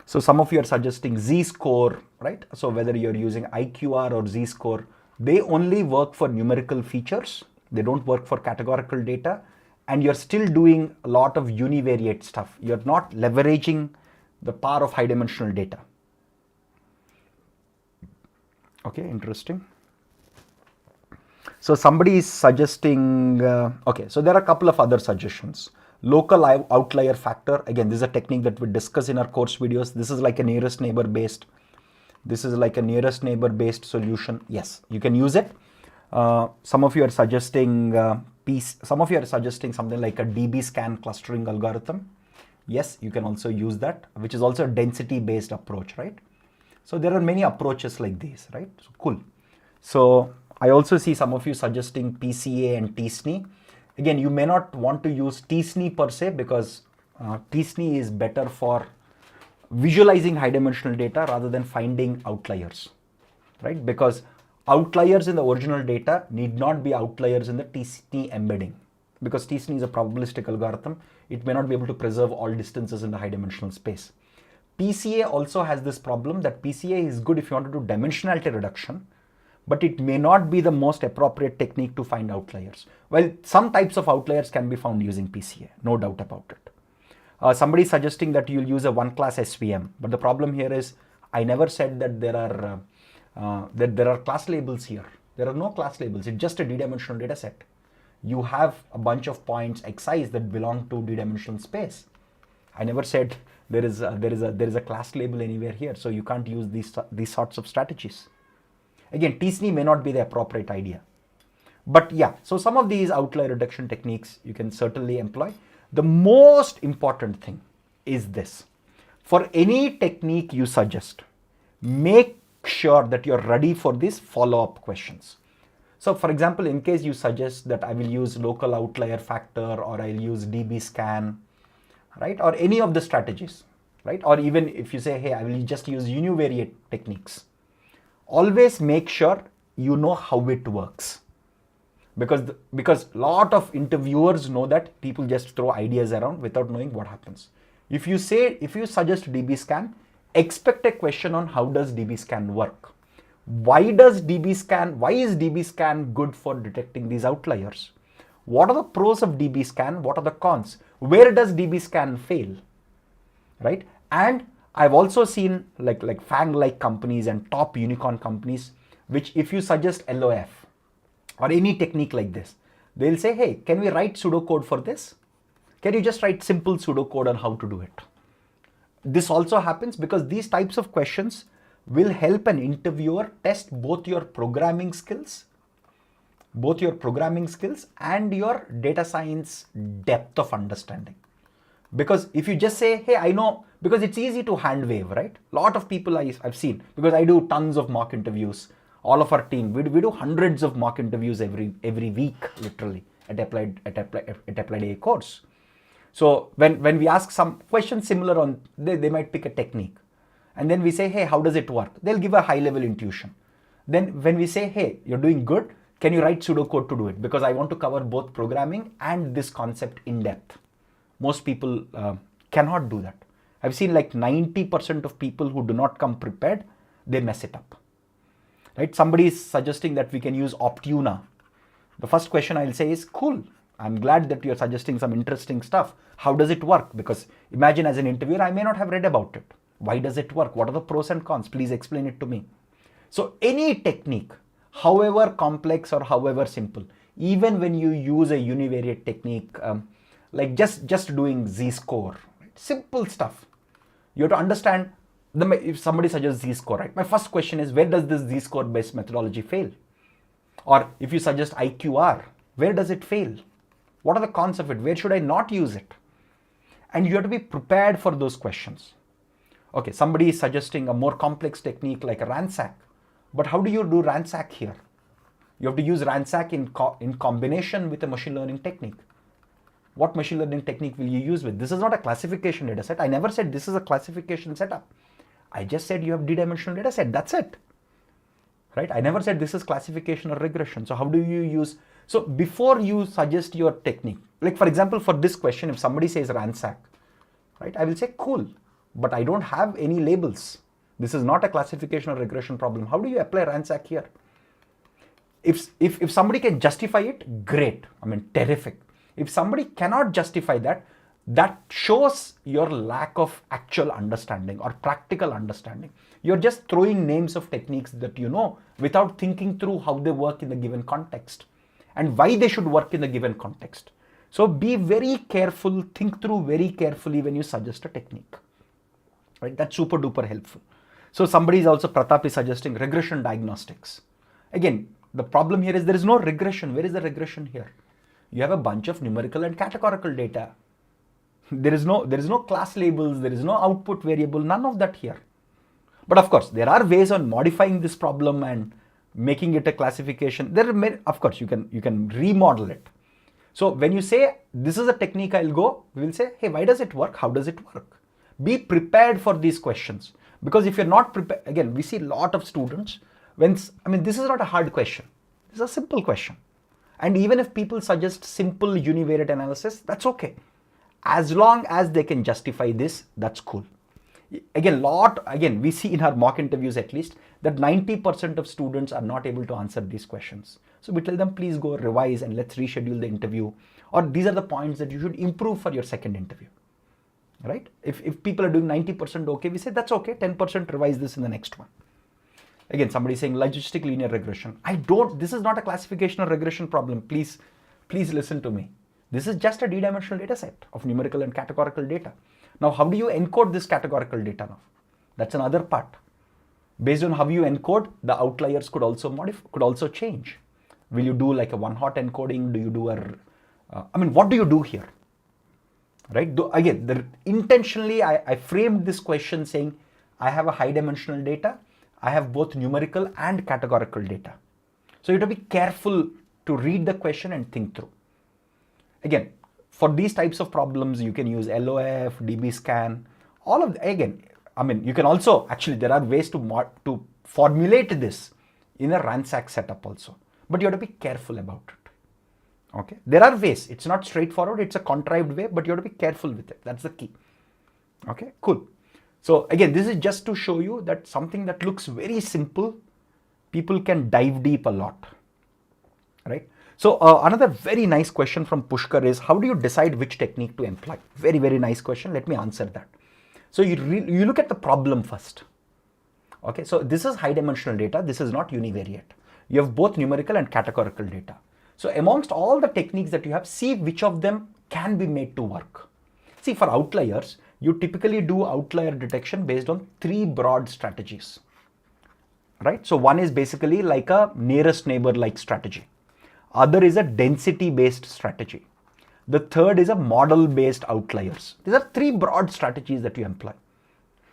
So some of you are suggesting z-score, right? So whether you're using IQR or z-score, they only work for numerical features. They don't work for categorical data. And you're still doing a lot of univariate stuff. You're not leveraging the power of high dimensional data. Okay, interesting. So somebody is suggesting, okay, so there are a couple of other suggestions. Local outlier factor. Again, this is a technique that we discuss in our course videos. This is like a nearest neighbor based. This is like a nearest neighbor based solution. Yes, you can use it. Some of you are suggesting something like a DB scan clustering algorithm. Yes, you can also use that, which is also a density based approach, right? So there are many approaches like these, right? So cool. So I also see some of you suggesting PCA and t-SNE. Again, you may not want to use t-SNE per se because t-SNE is better for visualizing high dimensional data rather than finding outliers, right? Because outliers in the original data need not be outliers in the t-SNE embedding, because t-SNE is a probabilistic algorithm. It may not be able to preserve all distances in the high dimensional space. PCA also has this problem that PCA is good if you want to do dimensionality reduction, but it may not be the most appropriate technique to find outliers. Well, some types of outliers can be found using PCA, no doubt about it. Somebody is suggesting that you'll use a one class SVM, but the problem here is I never said that there are class labels here. There are no class labels. It's just a d-dimensional data set. You have a bunch of points xi's that belong to d-dimensional space. I never said there is a class label anywhere here, so you can't use these sorts of strategies. Again, t-SNE may not be the appropriate idea. But yeah, so some of these outlier reduction techniques you can certainly employ. The most important thing is this. For any technique you suggest, make sure that you're ready for these follow-up questions. So for example, in case you suggest that I will use local outlier factor or I'll use DBScan, right? Or any of the strategies, right? Or even if you say, hey, I will just use univariate techniques. Always make sure you know how it works. Because a lot of interviewers know that people just throw ideas around without knowing what happens. If you suggest DBScan, expect a question on how does DBScan work. Why is DBScan good for detecting these outliers? What are the pros of DBScan? What are the cons? Where does DBScan fail? Right? And I've also seen like FANG-like companies and top unicorn companies, which if you suggest LOF or any technique like this, they'll say, hey, can we write pseudocode for this? Can you just write simple pseudocode on how to do it? This also happens because these types of questions will help an interviewer test both your programming skills and your data science depth of understanding. Because if you just say, hey, I know, because it's easy to hand wave, right? A lot of people I've seen, because I do tons of mock interviews, all of our team, we do hundreds of mock interviews every week, literally, at Applied AI course. So when we ask some questions similar on, they might pick a technique. And then we say, hey, how does it work? They'll give a high level intuition. Then when we say, hey, you're doing good, can you write pseudocode to do it? Because I want to cover both programming and this concept in depth. Most people cannot do that. I've seen like 90% of people who do not come prepared, they mess it up. Right? Somebody is suggesting that we can use Optuna. The first question I'll say is, cool. I'm glad that you're suggesting some interesting stuff. How does it work? Because imagine as an interviewer, I may not have read about it. Why does it work? What are the pros and cons? Please explain it to me. So any technique, however complex or however simple, even when you use a univariate technique, like just doing Z-score, right? Simple stuff. You have to understand, if somebody suggests Z-score, right? My first question is, where does this Z-score based methodology fail? Or if you suggest IQR, where does it fail? What are the cons of it? Where should I not use it? And you have to be prepared for those questions. Okay, somebody is suggesting a more complex technique like a ransack. But how do you do ransack here? You have to use ransack in combination with a machine learning technique. What machine learning technique will you use with? This is not a classification data set. I never said this is a classification setup. I just said you have d-dimensional data set. That's it. Right? I never said this is classification or regression. So how do you use? So before you suggest your technique, like for example, for this question, if somebody says ransack, right? I will say, cool, but I don't have any labels. This is not a classification or regression problem. How do you apply ransack here? If somebody can justify it, great. I mean, terrific. If somebody cannot justify that, that shows your lack of actual understanding or practical understanding. You're just throwing names of techniques that you know without thinking through how they work in the given context and why they should work in the given context. So be very careful, think through very carefully when you suggest a technique. Right? That's super duper helpful. So somebody is also, Pratap is suggesting regression diagnostics. Again, the problem here is there is no regression. Where is the regression here? You have a bunch of numerical and categorical data. There is no class labels, there is no output variable, none of that here. But of course, there are ways on modifying this problem and making it a classification. Of course, you can remodel it. So when you say this is a technique I'll go, we will say, hey, why does it work? How does it work? Be prepared for these questions. Because if you're not prepared, again, we see a lot of students, this is not a hard question. This is a simple question. And even if people suggest simple univariate analysis, that's okay. As long as they can justify this, that's cool. Again, we see in our mock interviews at least that 90% of students are not able to answer these questions. So we tell them, please go revise and let's reschedule the interview. Or these are the points that you should improve for your second interview. Right? If people are doing 90% okay, we say that's okay, 10% revise this in the next one. Again, somebody saying logistic linear regression. This is not a classification or regression problem. Please listen to me. This is just a d-dimensional data set of numerical and categorical data. Now, how do you encode this categorical data now? That's another part. Based on how you encode, the outliers could also change. Will you do like a one-hot encoding? Do you do what do you do here? right? Again, intentionally I framed this question saying I have a high dimensional data, I have both numerical and categorical data. So you have to be careful to read the question and think through. Again, for these types of problems, you can use LOF, DBScan, all of again, I mean, you can also, actually, there are ways to formulate this in a RANSAC setup also, but you have to be careful about it. Okay, there are ways, it's not straightforward, it's a contrived way, but you have to be careful with it. That's the key. Okay, cool. So again, this is just to show you that something that looks very simple, people can dive deep a lot, right? So another very nice question from Pushkar is, how do you decide which technique to employ? Very, very nice question. Let me answer that. So you look at the problem first. Okay, so this is high dimensional data. This is not univariate. You have both numerical and categorical data. So amongst all the techniques that you have, see which of them can be made to work. See, for outliers, you typically do outlier detection based on 3 broad strategies, right? So one is basically like a nearest neighbor like strategy. Other is a density based strategy. The third is a model based outliers. These are 3 broad strategies that you employ.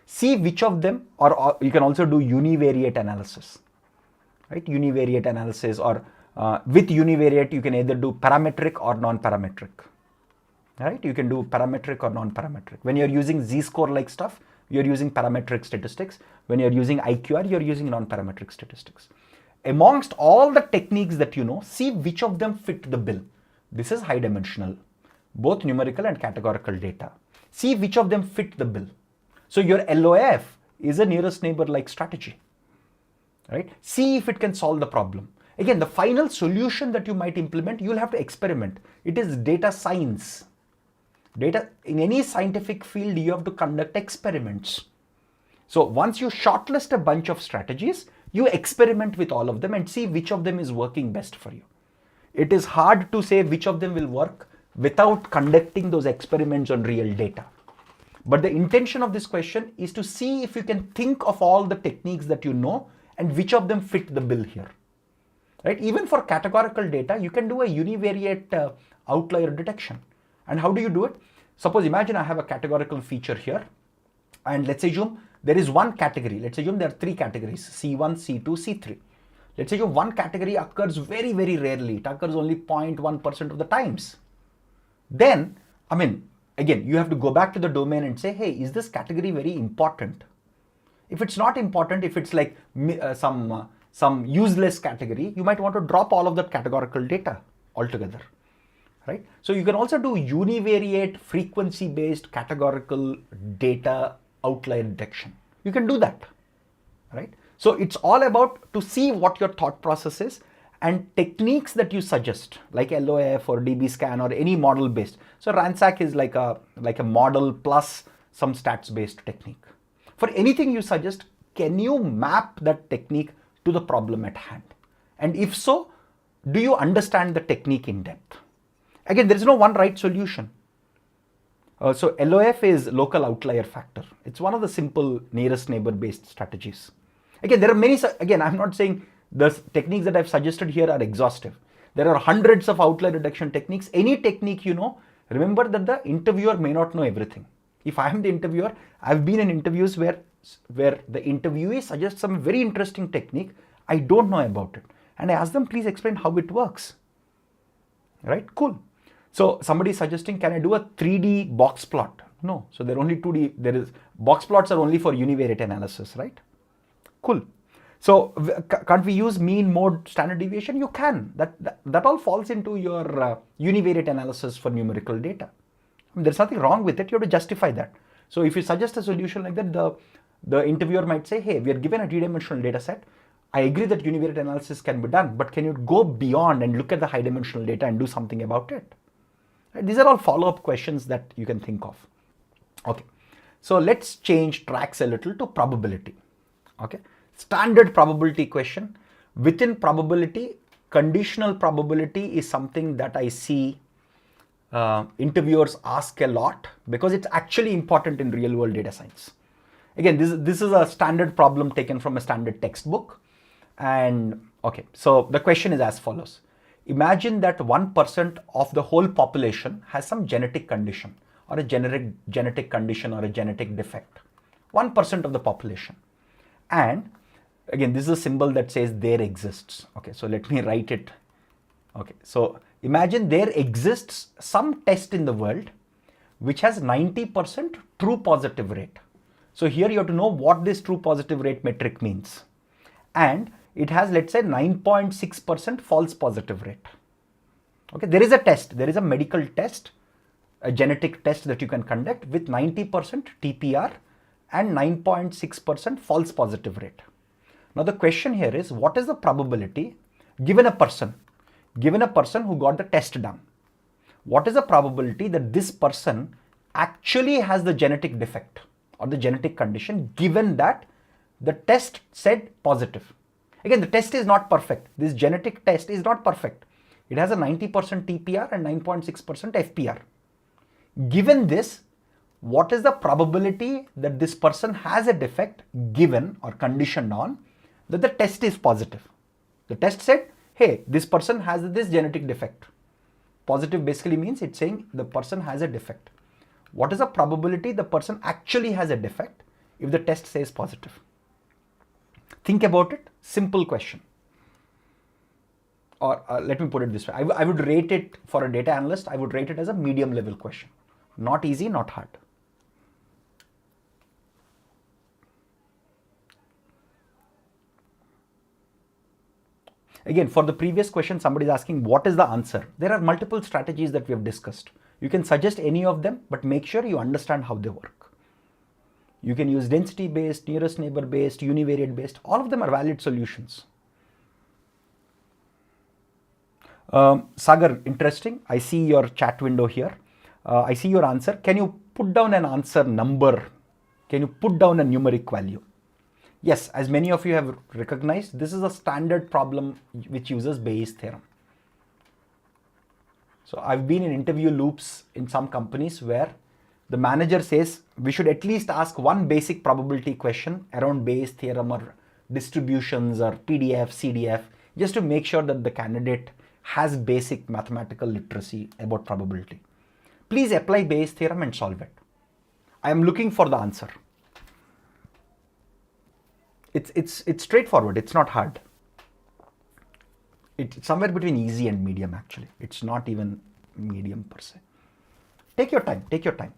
See which of them, or you can also do univariate analysis, right? Univariate analysis, or with univariate, you can either do parametric or non-parametric, right? You can do parametric or non-parametric. When you're using z-score like stuff, you're using parametric statistics. When you're using IQR, you're using non-parametric statistics. Amongst all the techniques that you know, see which of them fit the bill. This is high dimensional, both numerical and categorical data. See which of them fit the bill. So your LOF is a nearest neighbor like strategy, right? See if it can solve the problem. Again, the final solution that you might implement, you'll have to experiment. It is data science. Data, in any scientific field, you have to conduct experiments. So once you shortlist a bunch of strategies, you experiment with all of them and see which of them is working best for you. It is hard to say which of them will work without conducting those experiments on real data. But the intention of this question is to see if you can think of all the techniques that you know and which of them fit the bill here. Right? Even for categorical data, you can do a univariate outlier detection. And how do you do it? Suppose, imagine I have a categorical feature here, and let's assume there is one category. Let's assume there are 3 categories, C1, C2, C3. Let's assume one category occurs very, very rarely. It occurs only 0.1% of the times. Then, I mean, again, you have to go back to the domain and say, hey, is this category very important? If it's not important, if it's like some useless category, you might want to drop all of that categorical data altogether, right? So you can also do univariate frequency-based categorical data outlier detection. You can do that, right? So it's all about to see what your thought process is and techniques that you suggest, like LOF or DBScan or any model-based. So RANSAC is like a model plus some stats-based technique. For anything you suggest, can you map that technique to the problem at hand? And if so, do you understand the technique in depth? Again, there is no one right solution. So LOF is local outlier factor. It's one of the simple nearest neighbor based strategies. Again, there are many, again, I'm not saying the techniques that I've suggested here are exhaustive. There are hundreds of outlier detection techniques. Any technique you know, remember that the interviewer may not know everything. If I am the interviewer, I've been in interviews where the interviewee suggests some very interesting technique, I don't know about it. And I ask them, please explain how it works. Right? Cool. So somebody is suggesting, can I do a 3D box plot? No. So there are only 2D, box plots are only for univariate analysis, right? Cool. So can't we use mean, mode, standard deviation? You can. That all falls into your univariate analysis for numerical data. I mean, there's nothing wrong with it. You have to justify that. So if you suggest a solution like that, the interviewer might say, hey, we are given a 3-dimensional data set. I agree that univariate analysis can be done, but can you go beyond and look at the high dimensional data and do something about it? Right? These are all follow-up questions that you can think of. Okay. So let's change tracks a little to probability. Okay. Standard probability question. Within probability, conditional probability is something that I see interviewers ask a lot because it's actually important in real world data science. Again, this is a standard problem taken from a standard textbook. And okay, so the question is as follows. Imagine that 1% of the whole population has some genetic condition or a genetic condition or a genetic defect. 1% of the population. And again, this is a symbol that says there exists. Okay, so let me write it. Okay, so imagine there exists some test in the world which has 90% true positive rate. So here you have to know what this true positive rate metric means. And it has, let's say, 9.6% false positive rate. Okay, there is a test, there is a medical test, a genetic test that you can conduct with 90% TPR and 9.6% false positive rate. Now the question here is, what is the probability given a person who got the test done? What is the probability that this person actually has the genetic defect or the genetic condition given that the test said positive? Again, the test is not perfect. This genetic test is not perfect. It has a 90% TPR and 9.6% FPR. Given this, what is the probability that this person has a defect given or conditioned on that the test is positive? The test said, hey, this person has this genetic defect. Positive basically means it's saying the person has a defect. What is the probability the person actually has a defect if the test says positive? Think about it. Simple question. Or let me put it this way. I would rate it, for a data analyst, I would rate it as a medium level question. Not easy, not hard. Again, for the previous question, somebody is asking, what is the answer? There are multiple strategies that we have discussed. You can suggest any of them, but make sure you understand how they work. You can use density based, nearest neighbor based, univariate based. All of them are valid solutions. Sagar, interesting. I see your chat window here. I see your answer. Can you put down an answer number? Can you put down a numeric value? Yes, as many of you have recognized, this is a standard problem which uses Bayes' theorem. So I've been in interview loops in some companies where the manager says we should at least ask one basic probability question around Bayes' theorem or distributions or PDF, CDF, just to make sure that the candidate has basic mathematical literacy about probability. Please apply Bayes' theorem and solve it. I am looking for the answer. It's straightforward. It's not hard. It's somewhere between easy and medium actually. It's not even medium per se. Take your time. Take your time.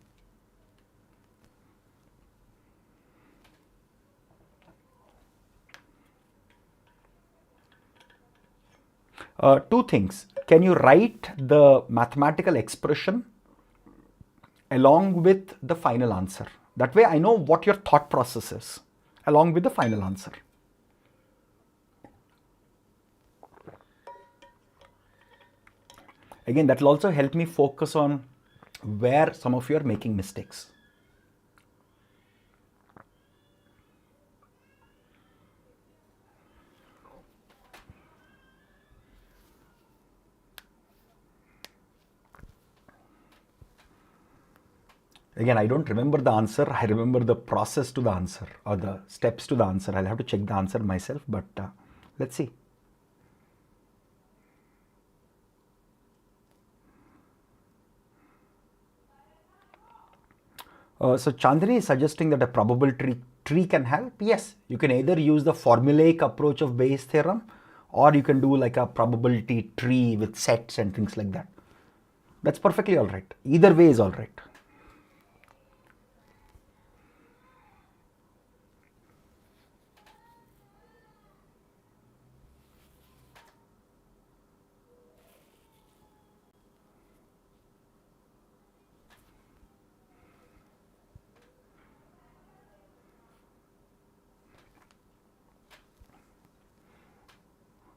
Two things. Can you write the mathematical expression along with the final answer? That way I know what your thought process is along with the final answer. Again, that will also help me focus on where some of you are making mistakes. Again, I don't remember the answer. I remember the process to the answer or the steps to the answer. I'll have to check the answer myself, but let's see. So Chandni is suggesting that a probability tree can help. Yes, you can either use the formulaic approach of Bayes' theorem, or you can do like a probability tree with sets and things like that. That's perfectly all right. Either way is all right.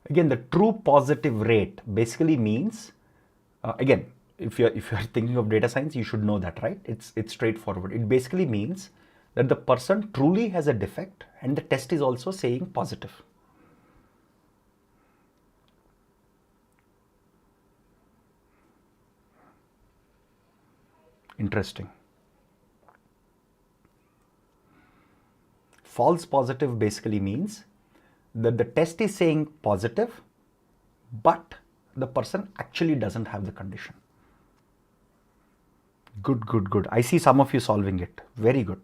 Again, the true positive rate basically means, again, if you're thinking of data science, you should know that, right? It's straightforward. It basically means that the person truly has a defect and the test is also saying positive. Interesting. False positive basically means that the test is saying positive, but the person actually doesn't have the condition. Good, good, good. I see some of you solving it. Very good.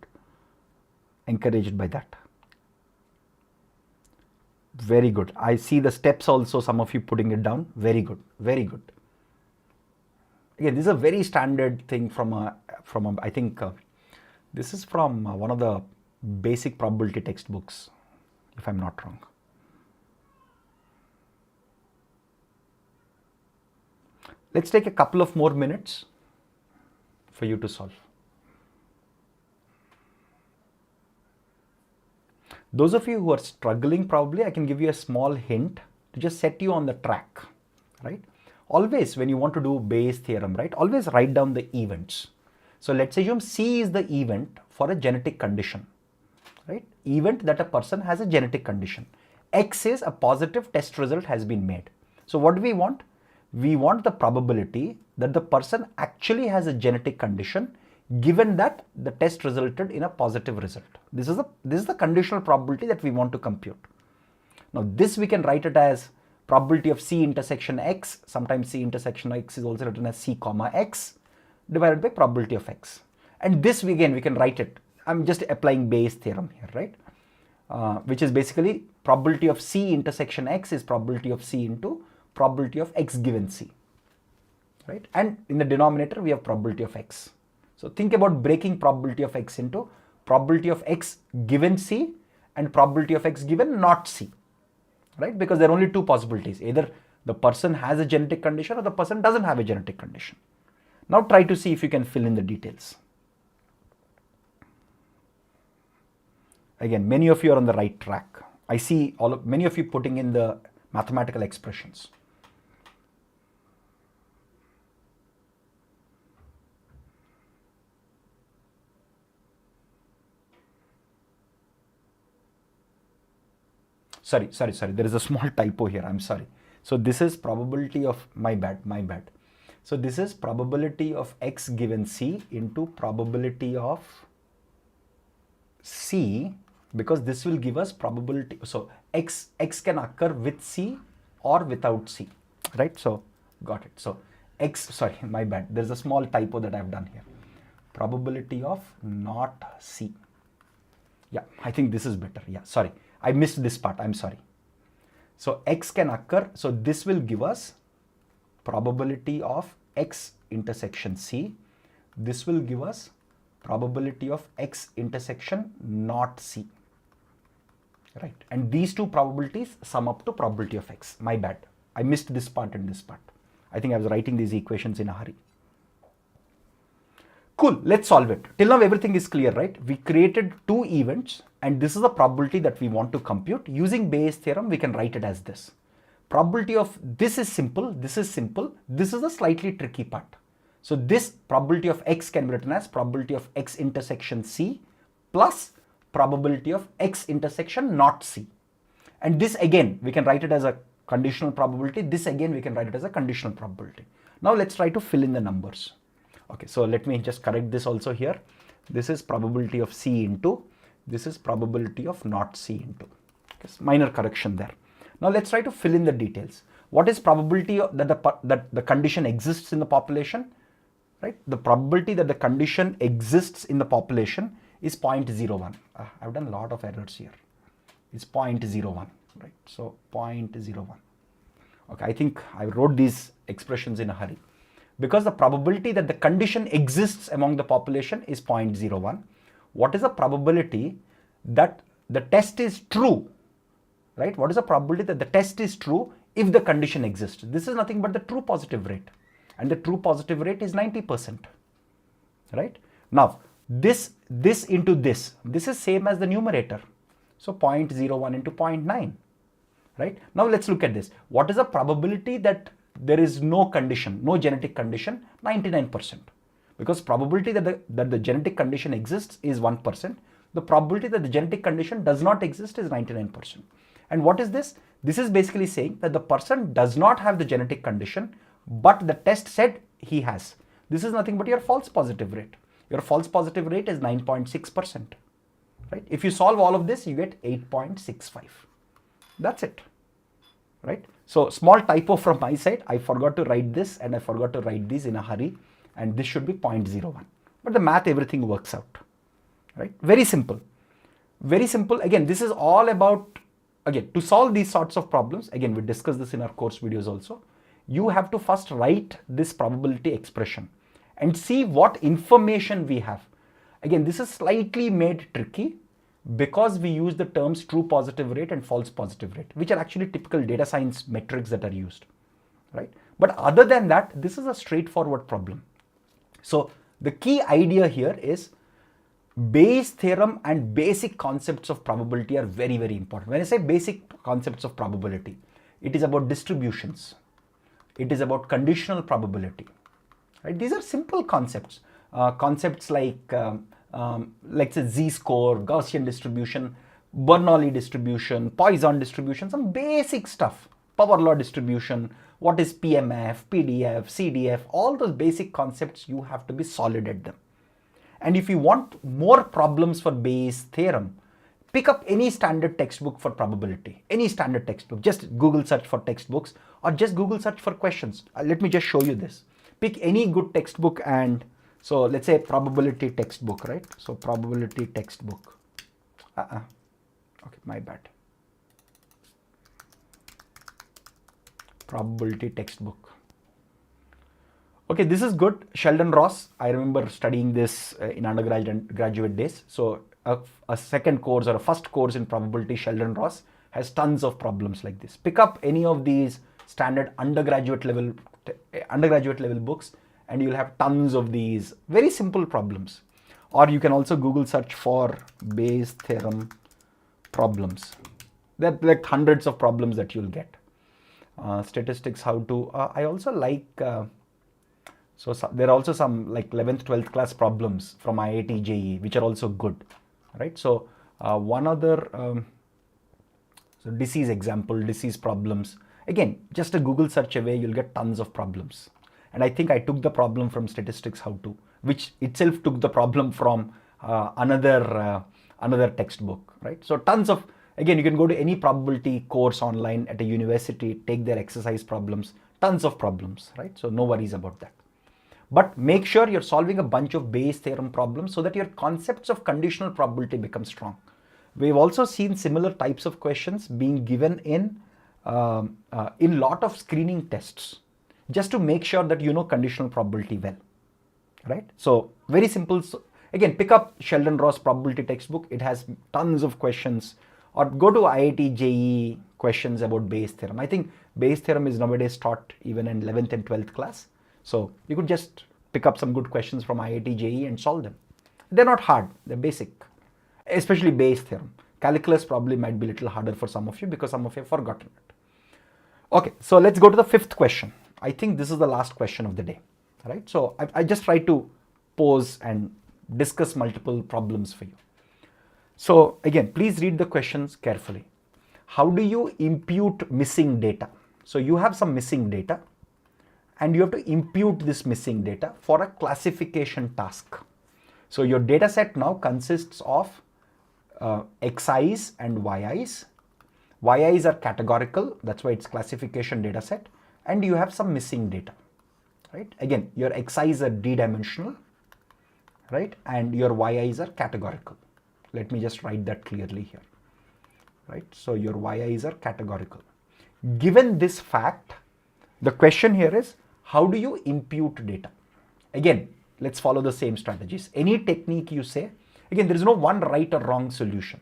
Encouraged by that. Very good. I see the steps also, some of you putting it down. Very good. Very good. Again, this is a very standard thing from I think this is from one of the basic probability textbooks, if I'm not wrong. Let's take a couple of more minutes for you to solve. Those of you who are struggling, probably I can give you a small hint to just set you on the track, right? Always when you want to do Bayes theorem, right, always write down the events. So let's assume C is the event for a genetic condition, right? Event that a person has a genetic condition. X is a positive test result has been made. So what do we want? We want the probability that the person actually has a genetic condition given that the test resulted in a positive result. This is the conditional probability that we want to compute. Now this we can write it as probability of C intersection X, sometimes C intersection X is also written as C comma X divided by probability of X. And this we can write it, I'm just applying Bayes theorem here, right? Which is basically probability of C intersection X is probability of C into probability of X given C, right? And in the denominator we have probability of X. So think about breaking probability of X into probability of X given C and probability of X given not C, right? Because there are only two possibilities. Either the person has a genetic condition or the person doesn't have a genetic condition. Now try to see if you can fill in the details. Again, many of you are on the right track. I see many of you putting in the mathematical expressions. Sorry, there is a small typo here, I'm sorry. So this is probability of, my bad. So this is probability of X given C into probability of C, because this will give us probability. So X can occur with C or without C, right? So got it. So X, sorry, my bad. There's a small typo that I've done here. Probability of not C. Yeah, I think this is better. Yeah, sorry. I missed this part, I'm sorry. So X can occur, so this will give us probability of X intersection C. This will give us probability of X intersection not C, right? And these two probabilities sum up to probability of X. My bad, I missed this part and this part. I think I was writing these equations in a hurry. Cool, let's solve it. Till now everything is clear, right? We created two events and this is the probability that we want to compute. Using Bayes theorem, we can write it as this. Probability of this is simple, this is simple, this is a slightly tricky part. So this probability of X can be written as probability of X intersection C plus probability of X intersection not C. And this again, we can write it as a conditional probability. This again, we can write it as a conditional probability. Now let's try to fill in the numbers. Okay, so let me just correct this also here. This is probability of C into, this is probability of not C into. Okay, minor correction there. Now let's try to fill in the details. What is probability that the condition exists in the population, right? The probability that the condition exists in the population is 0.01. I've done a lot of errors here. It's 0.01, right? So 0.01. Okay, I think I wrote these expressions in a hurry. Because the probability that the condition exists among the population is 0.01. What is the probability that the test is true, right? What is the probability that the test is true if the condition exists? This is nothing but the true positive rate. And the true positive rate is 90%, right? Now, this into this is same as the numerator. So 0.01 into 0.9, right? Now let's look at this. What is the probability that there is no condition, no genetic condition? 99%. Because probability that the genetic condition exists is 1%. The probability that the genetic condition does not exist is 99%. And what is this? This is basically saying that the person does not have the genetic condition, but the test said he has. This is nothing but your false positive rate. Your false positive rate is 9.6%, right? If you solve all of this, you get 8.65. That's it, right? So small typo from my side. I forgot to write this and I forgot to write these in a hurry. and this should be 0.01. But the math, everything works out, right? Very simple. Very simple. Again, this is all about, again, to solve these sorts of problems, again, we discussed this in our course videos also, you have to first write this probability expression and see what information we have. Again, this is slightly made tricky because we use the terms true positive rate and false positive rate, which are actually typical data science metrics that are used, right? But other than that, this is a straightforward problem. So the key idea here is Bayes' theorem and basic concepts of probability are very, very important. When I say basic concepts of probability, it is about distributions. It is about conditional probability, right? These are simple concepts. Concepts like say z-score, Gaussian distribution, Bernoulli distribution, Poisson distribution, some basic stuff, power law distribution, what is PMF, PDF, CDF, all those basic concepts, you have to be solid at them. And if you want more problems for Bayes' theorem, pick up any standard textbook for probability, any standard textbook, just Google search for textbooks or just Google search for questions. Let me just show you this. Pick any good textbook, and so let's say probability textbook, right? So probability textbook. Okay, my bad. Probability textbook. Okay, this is good. Sheldon Ross. I remember studying this in undergraduate and graduate days. So a second course or a first course in probability, Sheldon Ross has tons of problems like this. Pick up any of these standard undergraduate level books and you'll have tons of these very simple problems. Or you can also Google search for Bayes' theorem problems. There are like hundreds of problems that you'll get. Statistics, how to, I also like, so there are also some like 11th, 12th class problems from IIT JEE, which are also good, right? So one other, so disease example, disease problems. Again, just a Google search away, you'll get tons of problems. And I think I took the problem from statistics, how to, which itself took the problem from another textbook, right? So tons of, again, you can go to any probability course online at a university, take their exercise problems, tons of problems, right? So no worries about that. But make sure you're solving a bunch of Bayes' theorem problems so that your concepts of conditional probability become strong. We've also seen similar types of questions being given in lot of screening tests, just to make sure that you know conditional probability well, right? So very simple. So again, pick up Sheldon Ross probability textbook. It has tons of questions. Or go to IIT JEE questions about Bayes' theorem. I think Bayes' theorem is nowadays taught even in 11th and 12th class. So you could just pick up some good questions from IIT JEE and solve them. They're not hard, they're basic, especially Bayes' theorem. Calculus probably might be a little harder for some of you because some of you have forgotten it. Okay, so let's go to the fifth question. I think this is the last question of the day, right? So I just try to pose and discuss multiple problems for you. So again, please read the questions carefully. How do you impute missing data? So you have some missing data and you have to impute this missing data for a classification task. So your data set now consists of xi's and yi's. Yi's are categorical, that's why it's classification data set, and you have some missing data, right? Again, your xi's are d-dimensional, right? And your yi's are categorical. Let me just write that clearly here, right? So your yi's are categorical. Given this fact, the question here is, how do you impute data? Again, let's follow the same strategies. Any technique you say, again, there is no one right or wrong solution.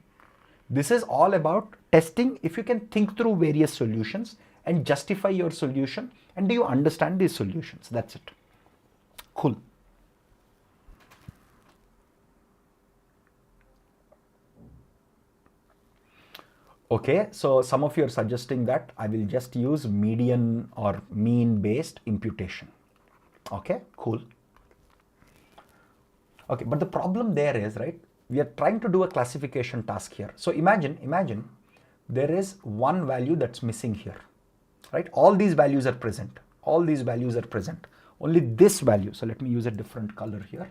This is all about testing if you can think through various solutions and justify your solution, and do you understand these solutions? That's it. Cool. Okay, so some of you are suggesting that I will just use median or mean based imputation. Okay, cool. Okay, but the problem there is, right, we are trying to do a classification task here. So imagine there is one value that's missing here, right? All these values are present. All these values are present. Only this value, so let me use a different color here.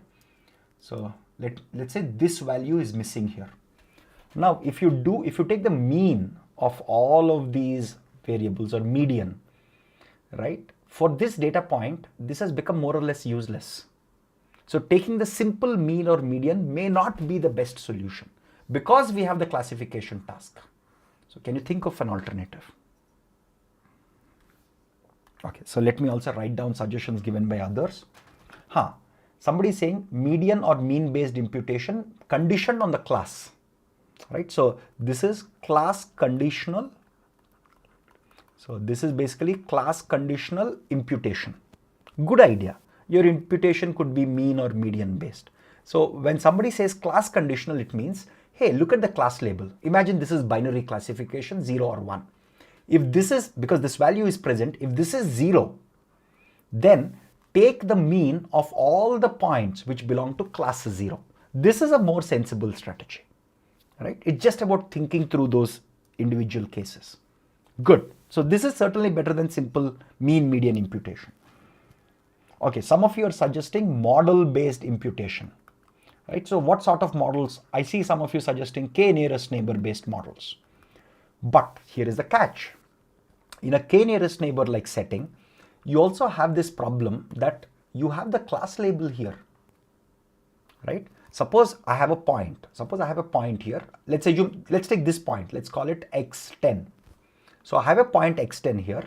So let's say this value is missing here. Now, if you take the mean of all of these variables or median, right? For this data point, this has become more or less useless. So taking the simple mean or median may not be the best solution because we have the classification task. So can you think of an alternative? Okay, so let me also write down suggestions given by others. Somebody is saying median or mean based imputation conditioned on the class, right? So this is class conditional. So this is basically class conditional imputation. Good idea. Your imputation could be mean or median based. So when somebody says class conditional, it means, hey, look at the class label. Imagine this is binary classification, 0 or 1. If this is, because this value is present, if this is 0, then take the mean of all the points which belong to class 0. This is a more sensible strategy, right? It's just about thinking through those individual cases. Good. So this is certainly better than simple mean median imputation. Okay, some of you are suggesting model-based imputation, right? So what sort of models? I see some of you suggesting k nearest neighbor-based models. But here is the catch. In a k nearest neighbor like setting, you also have this problem that you have the class label here, right? Suppose I have a point. Suppose I have a point here. Let's take this point. Let's call it x10. So I have a point x10 here.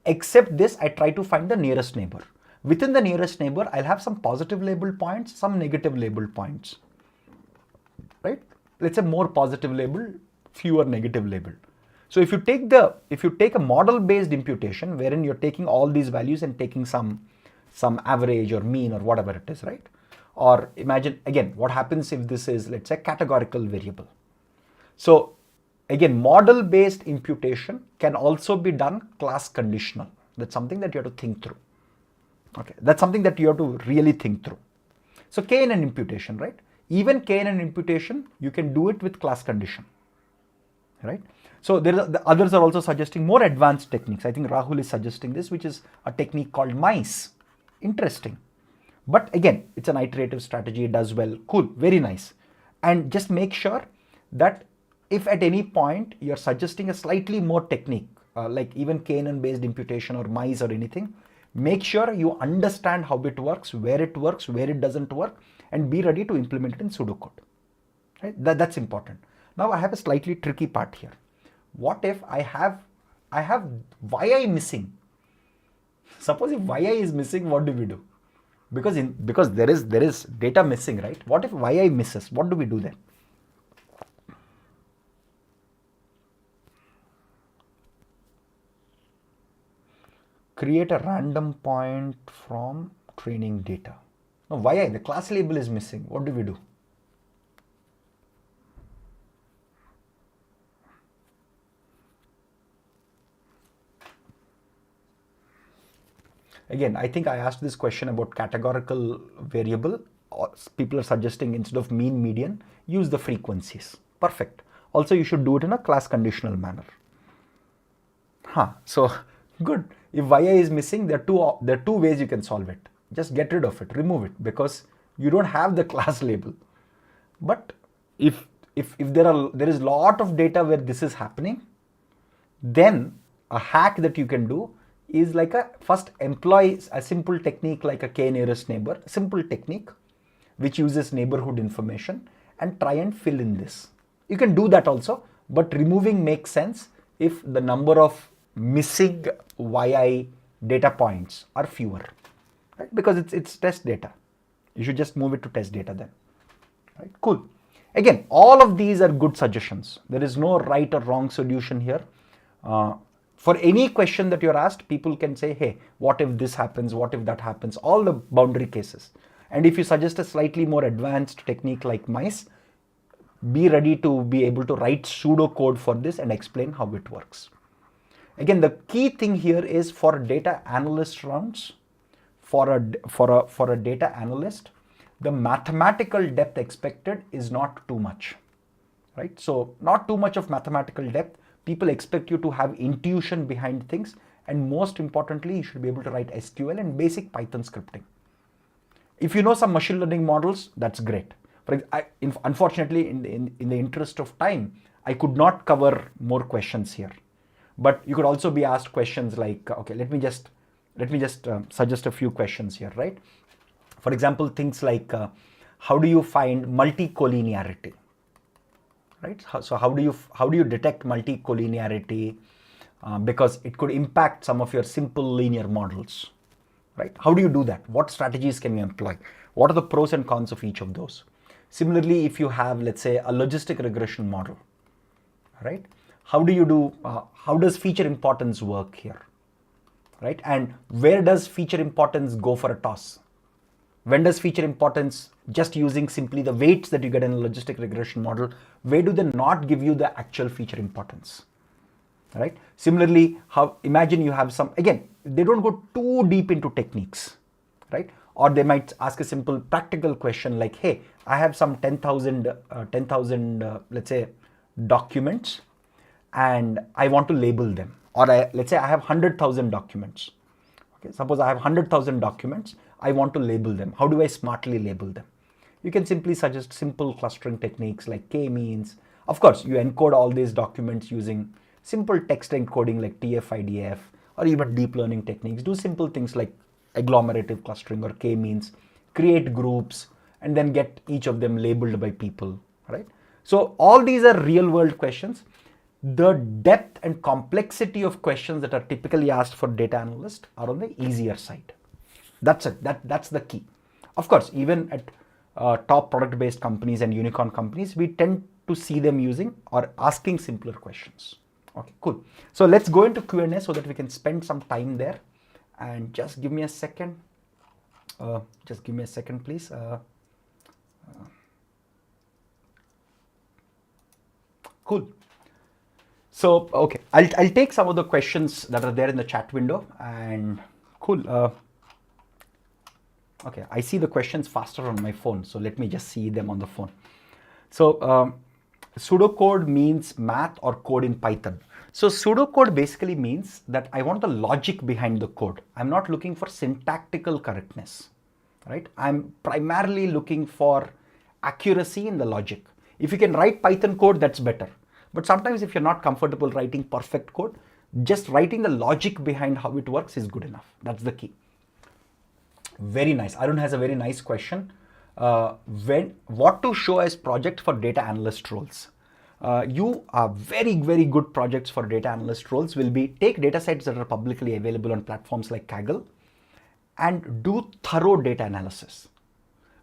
Except this, I try to find the nearest neighbor. Within the nearest neighbor, I'll have some positive labeled points, some negative labeled points, right? Let's say more positive labeled, fewer negative labeled. So if you take a model-based imputation wherein you're taking all these values and taking some average or mean or whatever it is, right? Or imagine again what happens if this is, let's say, categorical variable. So again, model-based imputation can also be done class conditional. That's something that you have to think through. Okay, that's something that you have to really think through. So KNN imputation, right? Even KNN imputation, you can do it with class condition, right? So the others are also suggesting more advanced techniques. I think Rahul is suggesting this, which is a technique called mice. Interesting. But again, it's an iterative strategy. It does well. Cool. Very nice. And just make sure that if at any point you're suggesting a slightly more technique, like even KNN based imputation or mice or anything, make sure you understand how it works, where it doesn't work, and be ready to implement it in pseudocode. Right? That's important. Now I have a slightly tricky part here. What if I have yi missing? Suppose if yi is missing, what do we do? Because there is data missing, right? What if yi misses? What do we do then? Create a random point from training data. Now yi, the class label is missing. What do we do? Again, I think I asked this question about categorical variable. People are suggesting instead of mean two use the frequencies. Perfect. Also, you should do it in a class conditional manner. So good. If yi is missing, there are two ways you can solve it. Just get rid of it, remove it, because you don't have the class label. But if there is a lot of data where this is happening, then a hack that you can do is like first employ a simple technique like a k nearest neighbor, simple technique which uses neighborhood information, and try and fill in this. You can do that also, but removing makes sense if the number of missing yi data points are fewer, right? Because it's test data. You should just move it to test data then, right? Cool. Again, all of these are good suggestions. There is no right or wrong solution here. For any question that you're asked, people can say, hey, what if this happens? What if that happens? All the boundary cases. And if you suggest a slightly more advanced technique like mice, be ready to be able to write pseudocode for this and explain how it works. Again, the key thing here is for data analyst rounds, for a data analyst, the mathematical depth expected is not too much, right? So not too much of mathematical depth. People expect you to have intuition behind things, and most importantly, you should be able to write SQL and basic Python scripting. If you know some machine learning models, that's great. Unfortunately, in the interest of time, I could not cover more questions here. But you could also be asked questions like, okay, let me just suggest a few questions here, right? For example, things like how do you find multicollinearity, right? So how do you detect multicollinearity because it could impact some of your simple linear models, right? How do you do that? What strategies can you employ? What are the pros and cons of each of those? Similarly, if you have, let's say, a logistic regression model, right? How do you do, how does feature importance work here, right? And where does feature importance go for a toss? When does feature importance, just using simply the weights that you get in a logistic regression model, where do they not give you the actual feature importance, right? Similarly, how, imagine you have some, again, they don't go too deep into techniques, right? Or they might ask a simple practical question like, hey, I have some 10,000, let's say, documents, and I want to label them. Or let's say I have 100,000 documents. Okay, suppose I have 100,000 documents, I want to label them. How do I smartly label them? You can simply suggest simple clustering techniques like k-means. Of course, you encode all these documents using simple text encoding like TF-IDF, or even deep learning techniques. Do simple things like agglomerative clustering or k-means, create groups, and then get each of them labeled by people, right? So all these are real world questions. The depth and complexity of questions that are typically asked for data analysts are on the easier side. That's it. That's the key. Of course, even at top product-based companies and unicorn companies, we tend to see them using or asking simpler questions. Okay, cool. So let's go into Q&A so that we can spend some time there. And just give me a second. Please. Cool. So, okay, I'll take some of the questions that are there in the chat window, and cool. Okay, I see the questions faster on my phone, so let me just see them on the phone. So, pseudocode means math or code in Python. So pseudocode basically means that I want the logic behind the code. I'm not looking for syntactical correctness, right? I'm primarily looking for accuracy in the logic. If you can write Python code, that's better. But sometimes if you're not comfortable writing perfect code, just writing the logic behind how it works is good enough. That's the key. Very nice. Arun has a very nice question. What to show as project for data analyst roles? You are very, very good projects for data analyst roles will be take data sets that are publicly available on platforms like Kaggle and do thorough data analysis.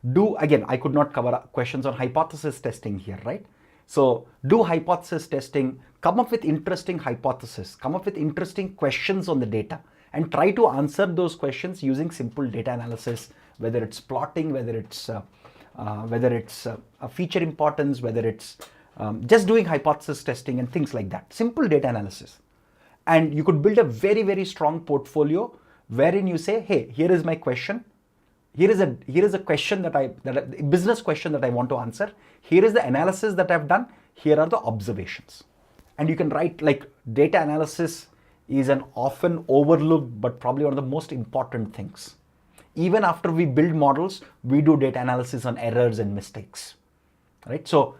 Again, I could not cover questions on hypothesis testing here, right? So do hypothesis testing, come up with interesting hypothesis, come up with interesting questions on the data, and try to answer those questions using simple data analysis, whether it's plotting, whether it's a feature importance, whether it's just doing hypothesis testing and things like that. Simple data analysis. And you could build a very, very strong portfolio wherein you say, hey, here is my question. Here is a question a business question that I want to answer. Here is the analysis that I've done. Here are the observations. And you can write, like, data analysis is an often overlooked but probably one of the most important things. Even after we build models, we do data analysis on errors and mistakes, right? So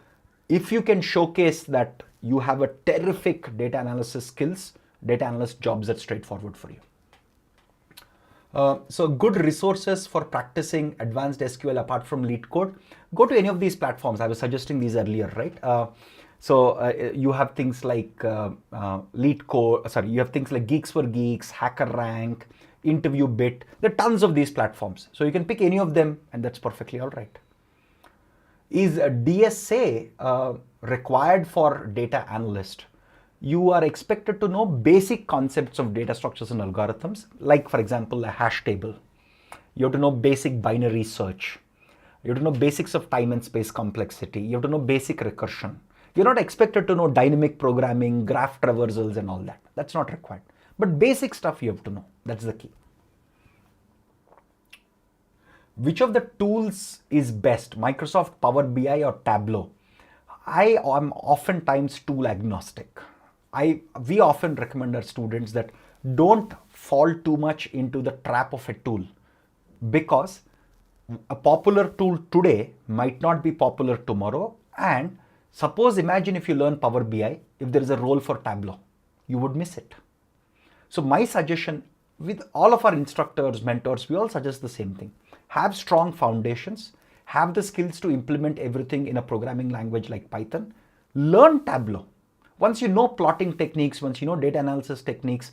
if you can showcase that you have a terrific data analysis skills, data analyst jobs are straightforward for you. So good resources for practicing advanced SQL apart from LeetCode. Go to any of these platforms. I was suggesting these earlier, right? You have things like LeetCode, you have things like Geeks for Geeks, HackerRank, InterviewBit. There are tons of these platforms. So you can pick any of them and that's perfectly all right. Is a DSA required for data analyst? You are expected to know basic concepts of data structures and algorithms, like for example, a hash table. You have to know basic binary search. You have to know basics of time and space complexity. You have to know basic recursion. You're not expected to know dynamic programming, graph traversals and all that. That's not required. But basic stuff you have to know. That's the key. Which of the tools is best, Microsoft Power BI or Tableau? I am oftentimes tool agnostic. We often recommend our students that don't fall too much into the trap of a tool, because a popular tool today might not be popular tomorrow. And suppose, imagine if you learn Power BI, if there is a role for Tableau, you would miss it. So my suggestion with all of our instructors, mentors, we all suggest the same thing. have strong foundations, have the skills to implement everything in a programming language like Python, learn Tableau. Once you know plotting techniques, once you know data analysis techniques,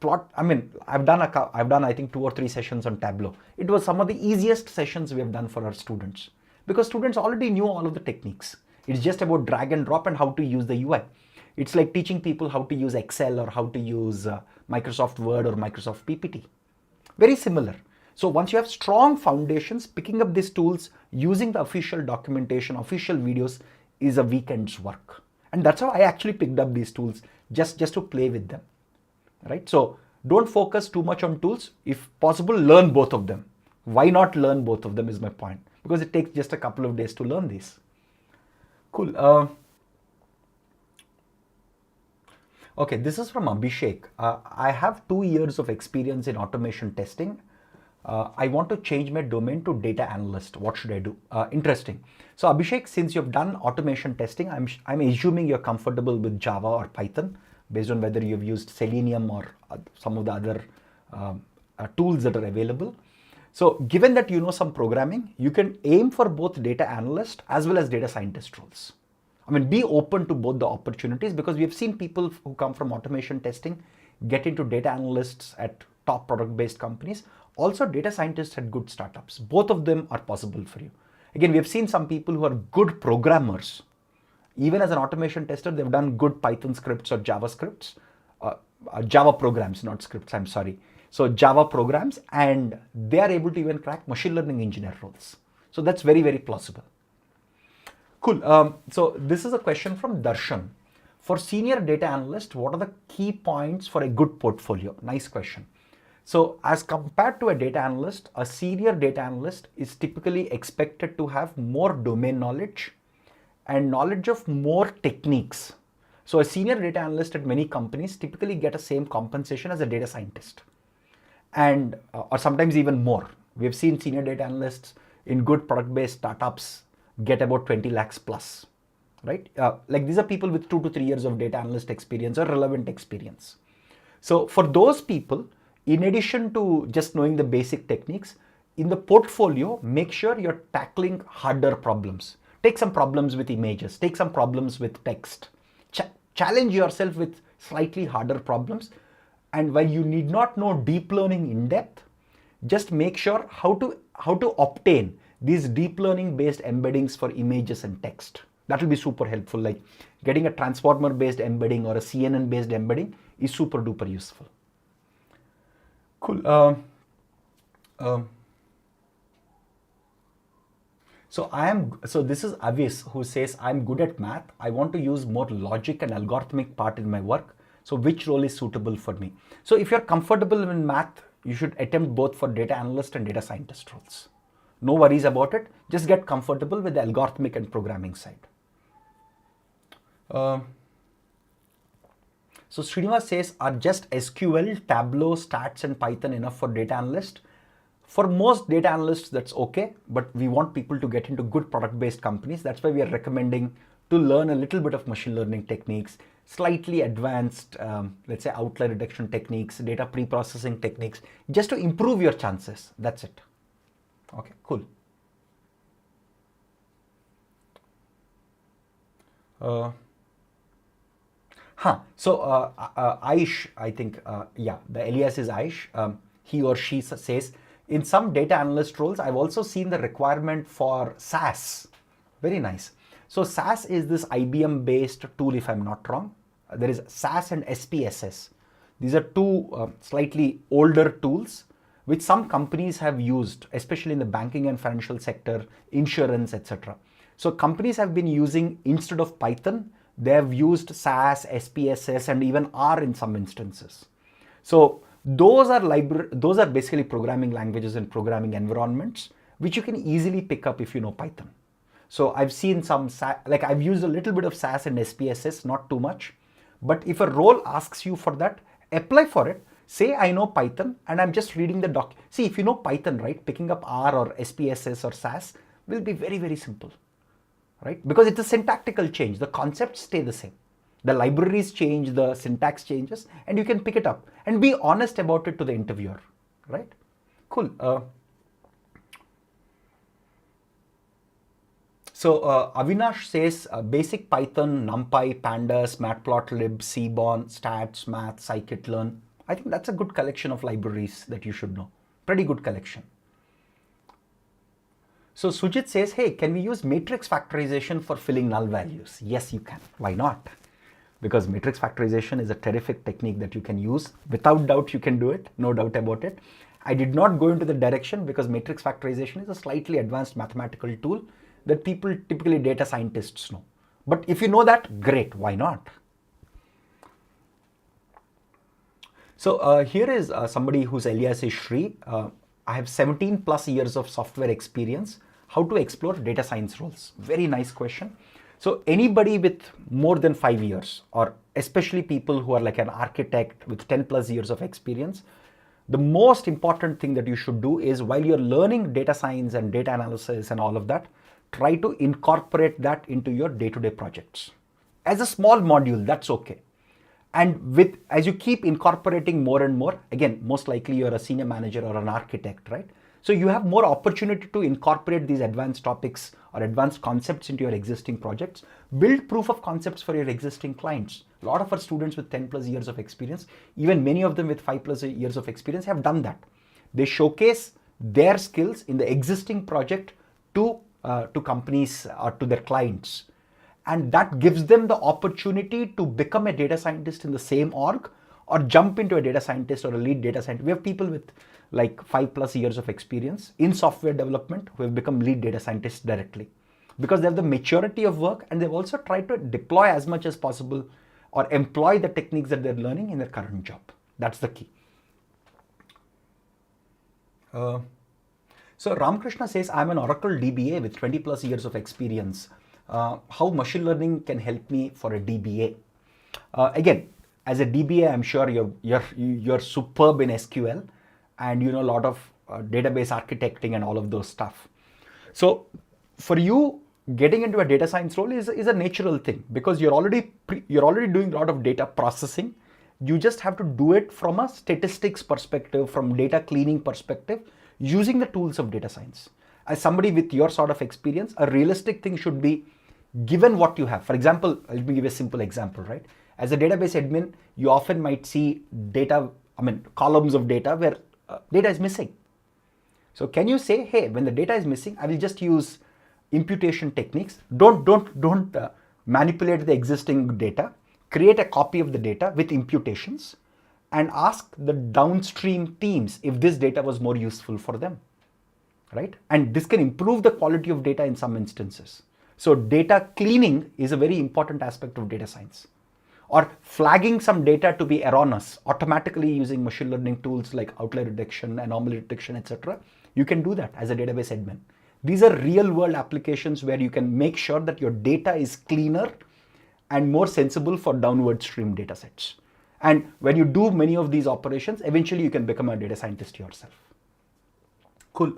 I've done I think 2 or 3 sessions on Tableau. It was some of the easiest sessions we have done for our students because students already knew all of the techniques. It's just about drag and drop and how to use the UI. It's like teaching people how to use Excel or how to use Microsoft Word or Microsoft PPT. Very similar. So once you have strong foundations, picking up these tools, using the official documentation, official videos is a weekend's work. And that's how I actually picked up these tools, just to play with them, right? So don't focus too much on tools. If possible, learn both of them. Why not learn both of them is my point, because it takes just a couple of days to learn these. Cool. Okay, this is from Abhishek. I have 2 years of experience in automation testing. I want to change my domain to data analyst. What should I do? Interesting. So Abhishek, since you've done automation testing, I'm assuming you're comfortable with Java or Python based on whether you've used Selenium or some of the other tools that are available. So given that you know some programming, you can aim for both data analyst as well as data scientist roles. I mean, be open to both the opportunities because we have seen people who come from automation testing get into data analysts at top product-based companies. Also, data scientists at good startups. Both of them are possible for you. Again, we have seen some people who are good programmers. Even as an automation tester, they've done good Python scripts or Java scripts, Java programs, not scripts, I'm sorry. So Java programs, and they are able to even crack machine learning engineer roles. So that's very, very plausible. Cool. So this is a question from Darshan. For senior data analyst, what are the key points for a good portfolio? Nice question. So as compared to a data analyst, a senior data analyst is typically expected to have more domain knowledge and knowledge of more techniques. So a senior data analyst at many companies typically get the same compensation as a data scientist, and or sometimes even more. We have seen senior data analysts in good product-based startups get about 20 lakhs plus, right? Like these are people with 2 to 3 years of data analyst experience or relevant experience. So for those people, in addition to just knowing the basic techniques, in the portfolio, make sure you're tackling harder problems. Take some problems with images, take some problems with text. Challenge yourself with slightly harder problems. And while you need not know deep learning in depth, just make sure how to obtain these deep learning based embeddings for images and text. That will be super helpful. Like getting a transformer based embedding or a CNN based embedding is super duper useful. Cool. So this is Avis who says, I'm good at math. I want to use more logic and algorithmic part in my work. So which role is suitable for me? So if you're comfortable in math, you should attempt both for data analyst and data scientist roles. No worries about it. Just get comfortable with the algorithmic and programming side. So Srinivas says, are just SQL, Tableau, Stats and Python enough for data analyst? For most data analysts, that's okay, but we want people to get into good product-based companies. That's why we are recommending to learn a little bit of machine learning techniques, slightly advanced, let's say outlier reduction techniques, data pre-processing techniques, just to improve your chances. That's it. Okay, cool. So Aish, I think, yeah, the alias is Aish. He or she says, in some data analyst roles, I've also seen the requirement for SAS. Very nice. So SAS is this IBM based tool, if I'm not wrong. There is SAS and SPSS. These are two slightly older tools which some companies have used, especially in the banking and financial sector, insurance, etc. So companies have been using, instead of Python, they have used SAS, SPSS, and even R in some instances. So those are basically programming languages and programming environments which you can easily pick up if you know Python. So I've seen some, like I've used a little bit of SAS and SPSS, not too much. But if a role asks you for that, apply for it. Say I know Python and I'm just reading the doc. See, if you know Python, right, picking up R or SPSS or SAS will be very, very simple, right? Because it's a syntactical change. The concepts stay the same. The libraries change, the syntax changes, and you can pick it up and be honest about it to the interviewer, right? Cool. So Avinash says basic Python, NumPy, Pandas, Matplotlib, Seaborn, Stats, Math, Scikit-learn. I think that's a good collection of libraries that you should know. Pretty good collection. So Sujit says, hey, can we use matrix factorization for filling null values? Yes, you can. Why not? Because matrix factorization is a terrific technique that you can use. Without doubt, you can do it. No doubt about it. I did not go into the direction because matrix factorization is a slightly advanced mathematical tool that people, typically data scientists, know. But if you know that, great, why not? So here is somebody whose alias is Shri. I have 17 plus years of software experience. How to explore data science roles? Very nice question. So anybody with more than 5 years, or especially people who are like an architect with 10 plus years of experience, the most important thing that you should do is while you're learning data science and data analysis and all of that, try to incorporate that into your day-to-day projects. As a small module, that's okay. And as you keep incorporating more and more, again, most likely you're a senior manager or an architect, right? So you have more opportunity to incorporate these advanced topics or advanced concepts into your existing projects. Build proof of concepts for your existing clients. A lot of our students with 10 plus years of experience, even many of them with 5 plus years of experience have done that. They showcase their skills in the existing project to companies or to their clients. And that gives them the opportunity to become a data scientist in the same org or jump into a data scientist or a lead data scientist. We have people with like 5 plus years of experience in software development who have become lead data scientists directly because they have the maturity of work and they've also tried to deploy as much as possible or employ the techniques that they're learning in their current job. That's the key. So Ramakrishna says, I'm an Oracle DBA with 20 plus years of experience. How machine learning can help me for a DBA? Again, as a DBA, I'm sure you're superb in SQL and you know a lot of database architecting and all of those stuff. So for you, getting into a data science role is a natural thing because you're already doing a lot of data processing. You just have to do it from a statistics perspective, from data cleaning perspective, using the tools of data science. As somebody with your sort of experience, a realistic thing should be given what you have. For example, let me give a simple example, right? As a database admin, you often might see columns of data where data is missing. So can you say, hey, when the data is missing, I will just use imputation techniques. Don't manipulate the existing data. Create a copy of the data with imputations and ask the downstream teams if this data was more useful for them, right? And this can improve the quality of data in some instances. So data cleaning is a very important aspect of data science. Or flagging some data to be erroneous automatically using machine learning tools like outlier detection, anomaly detection, etc. You can do that as a database admin. These are real world applications where you can make sure that your data is cleaner and more sensible for downward stream data sets. And when you do many of these operations, eventually you can become a data scientist yourself. Cool.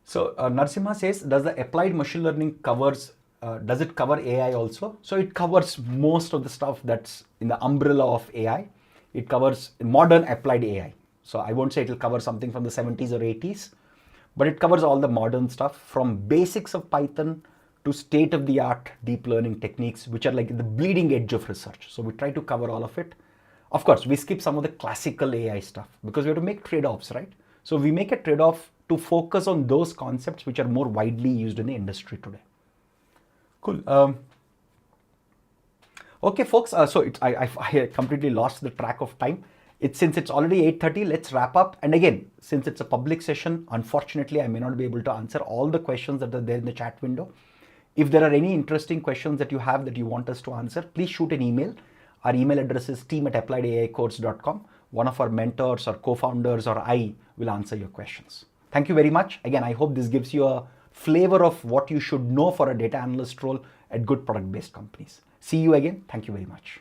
So Narsimha says, does the applied machine learning does it cover AI also? So it covers most of the stuff that's in the umbrella of AI. It covers modern applied AI. So I won't say it will cover something from the 70s or 80s, but it covers all the modern stuff from basics of Python to state-of-the-art deep learning techniques, which are like the bleeding edge of research. So we try to cover all of it. Of course, we skip some of the classical AI stuff because we have to make trade-offs, right? So we make a trade-off to focus on those concepts which are more widely used in the industry today. Cool. Okay, folks. So I completely lost the track of time. Since it's already 8:30, let's wrap up. And again, since it's a public session, unfortunately, I may not be able to answer all the questions that are there in the chat window. If there are any interesting questions that you have that you want us to answer, please shoot an email. Our email address is team@appliedaicourse.com. One of our mentors or co-founders or I will answer your questions. Thank you very much. Again, I hope this gives you a flavor of what you should know for a data analyst role at good product-based companies. See you again. Thank you very much.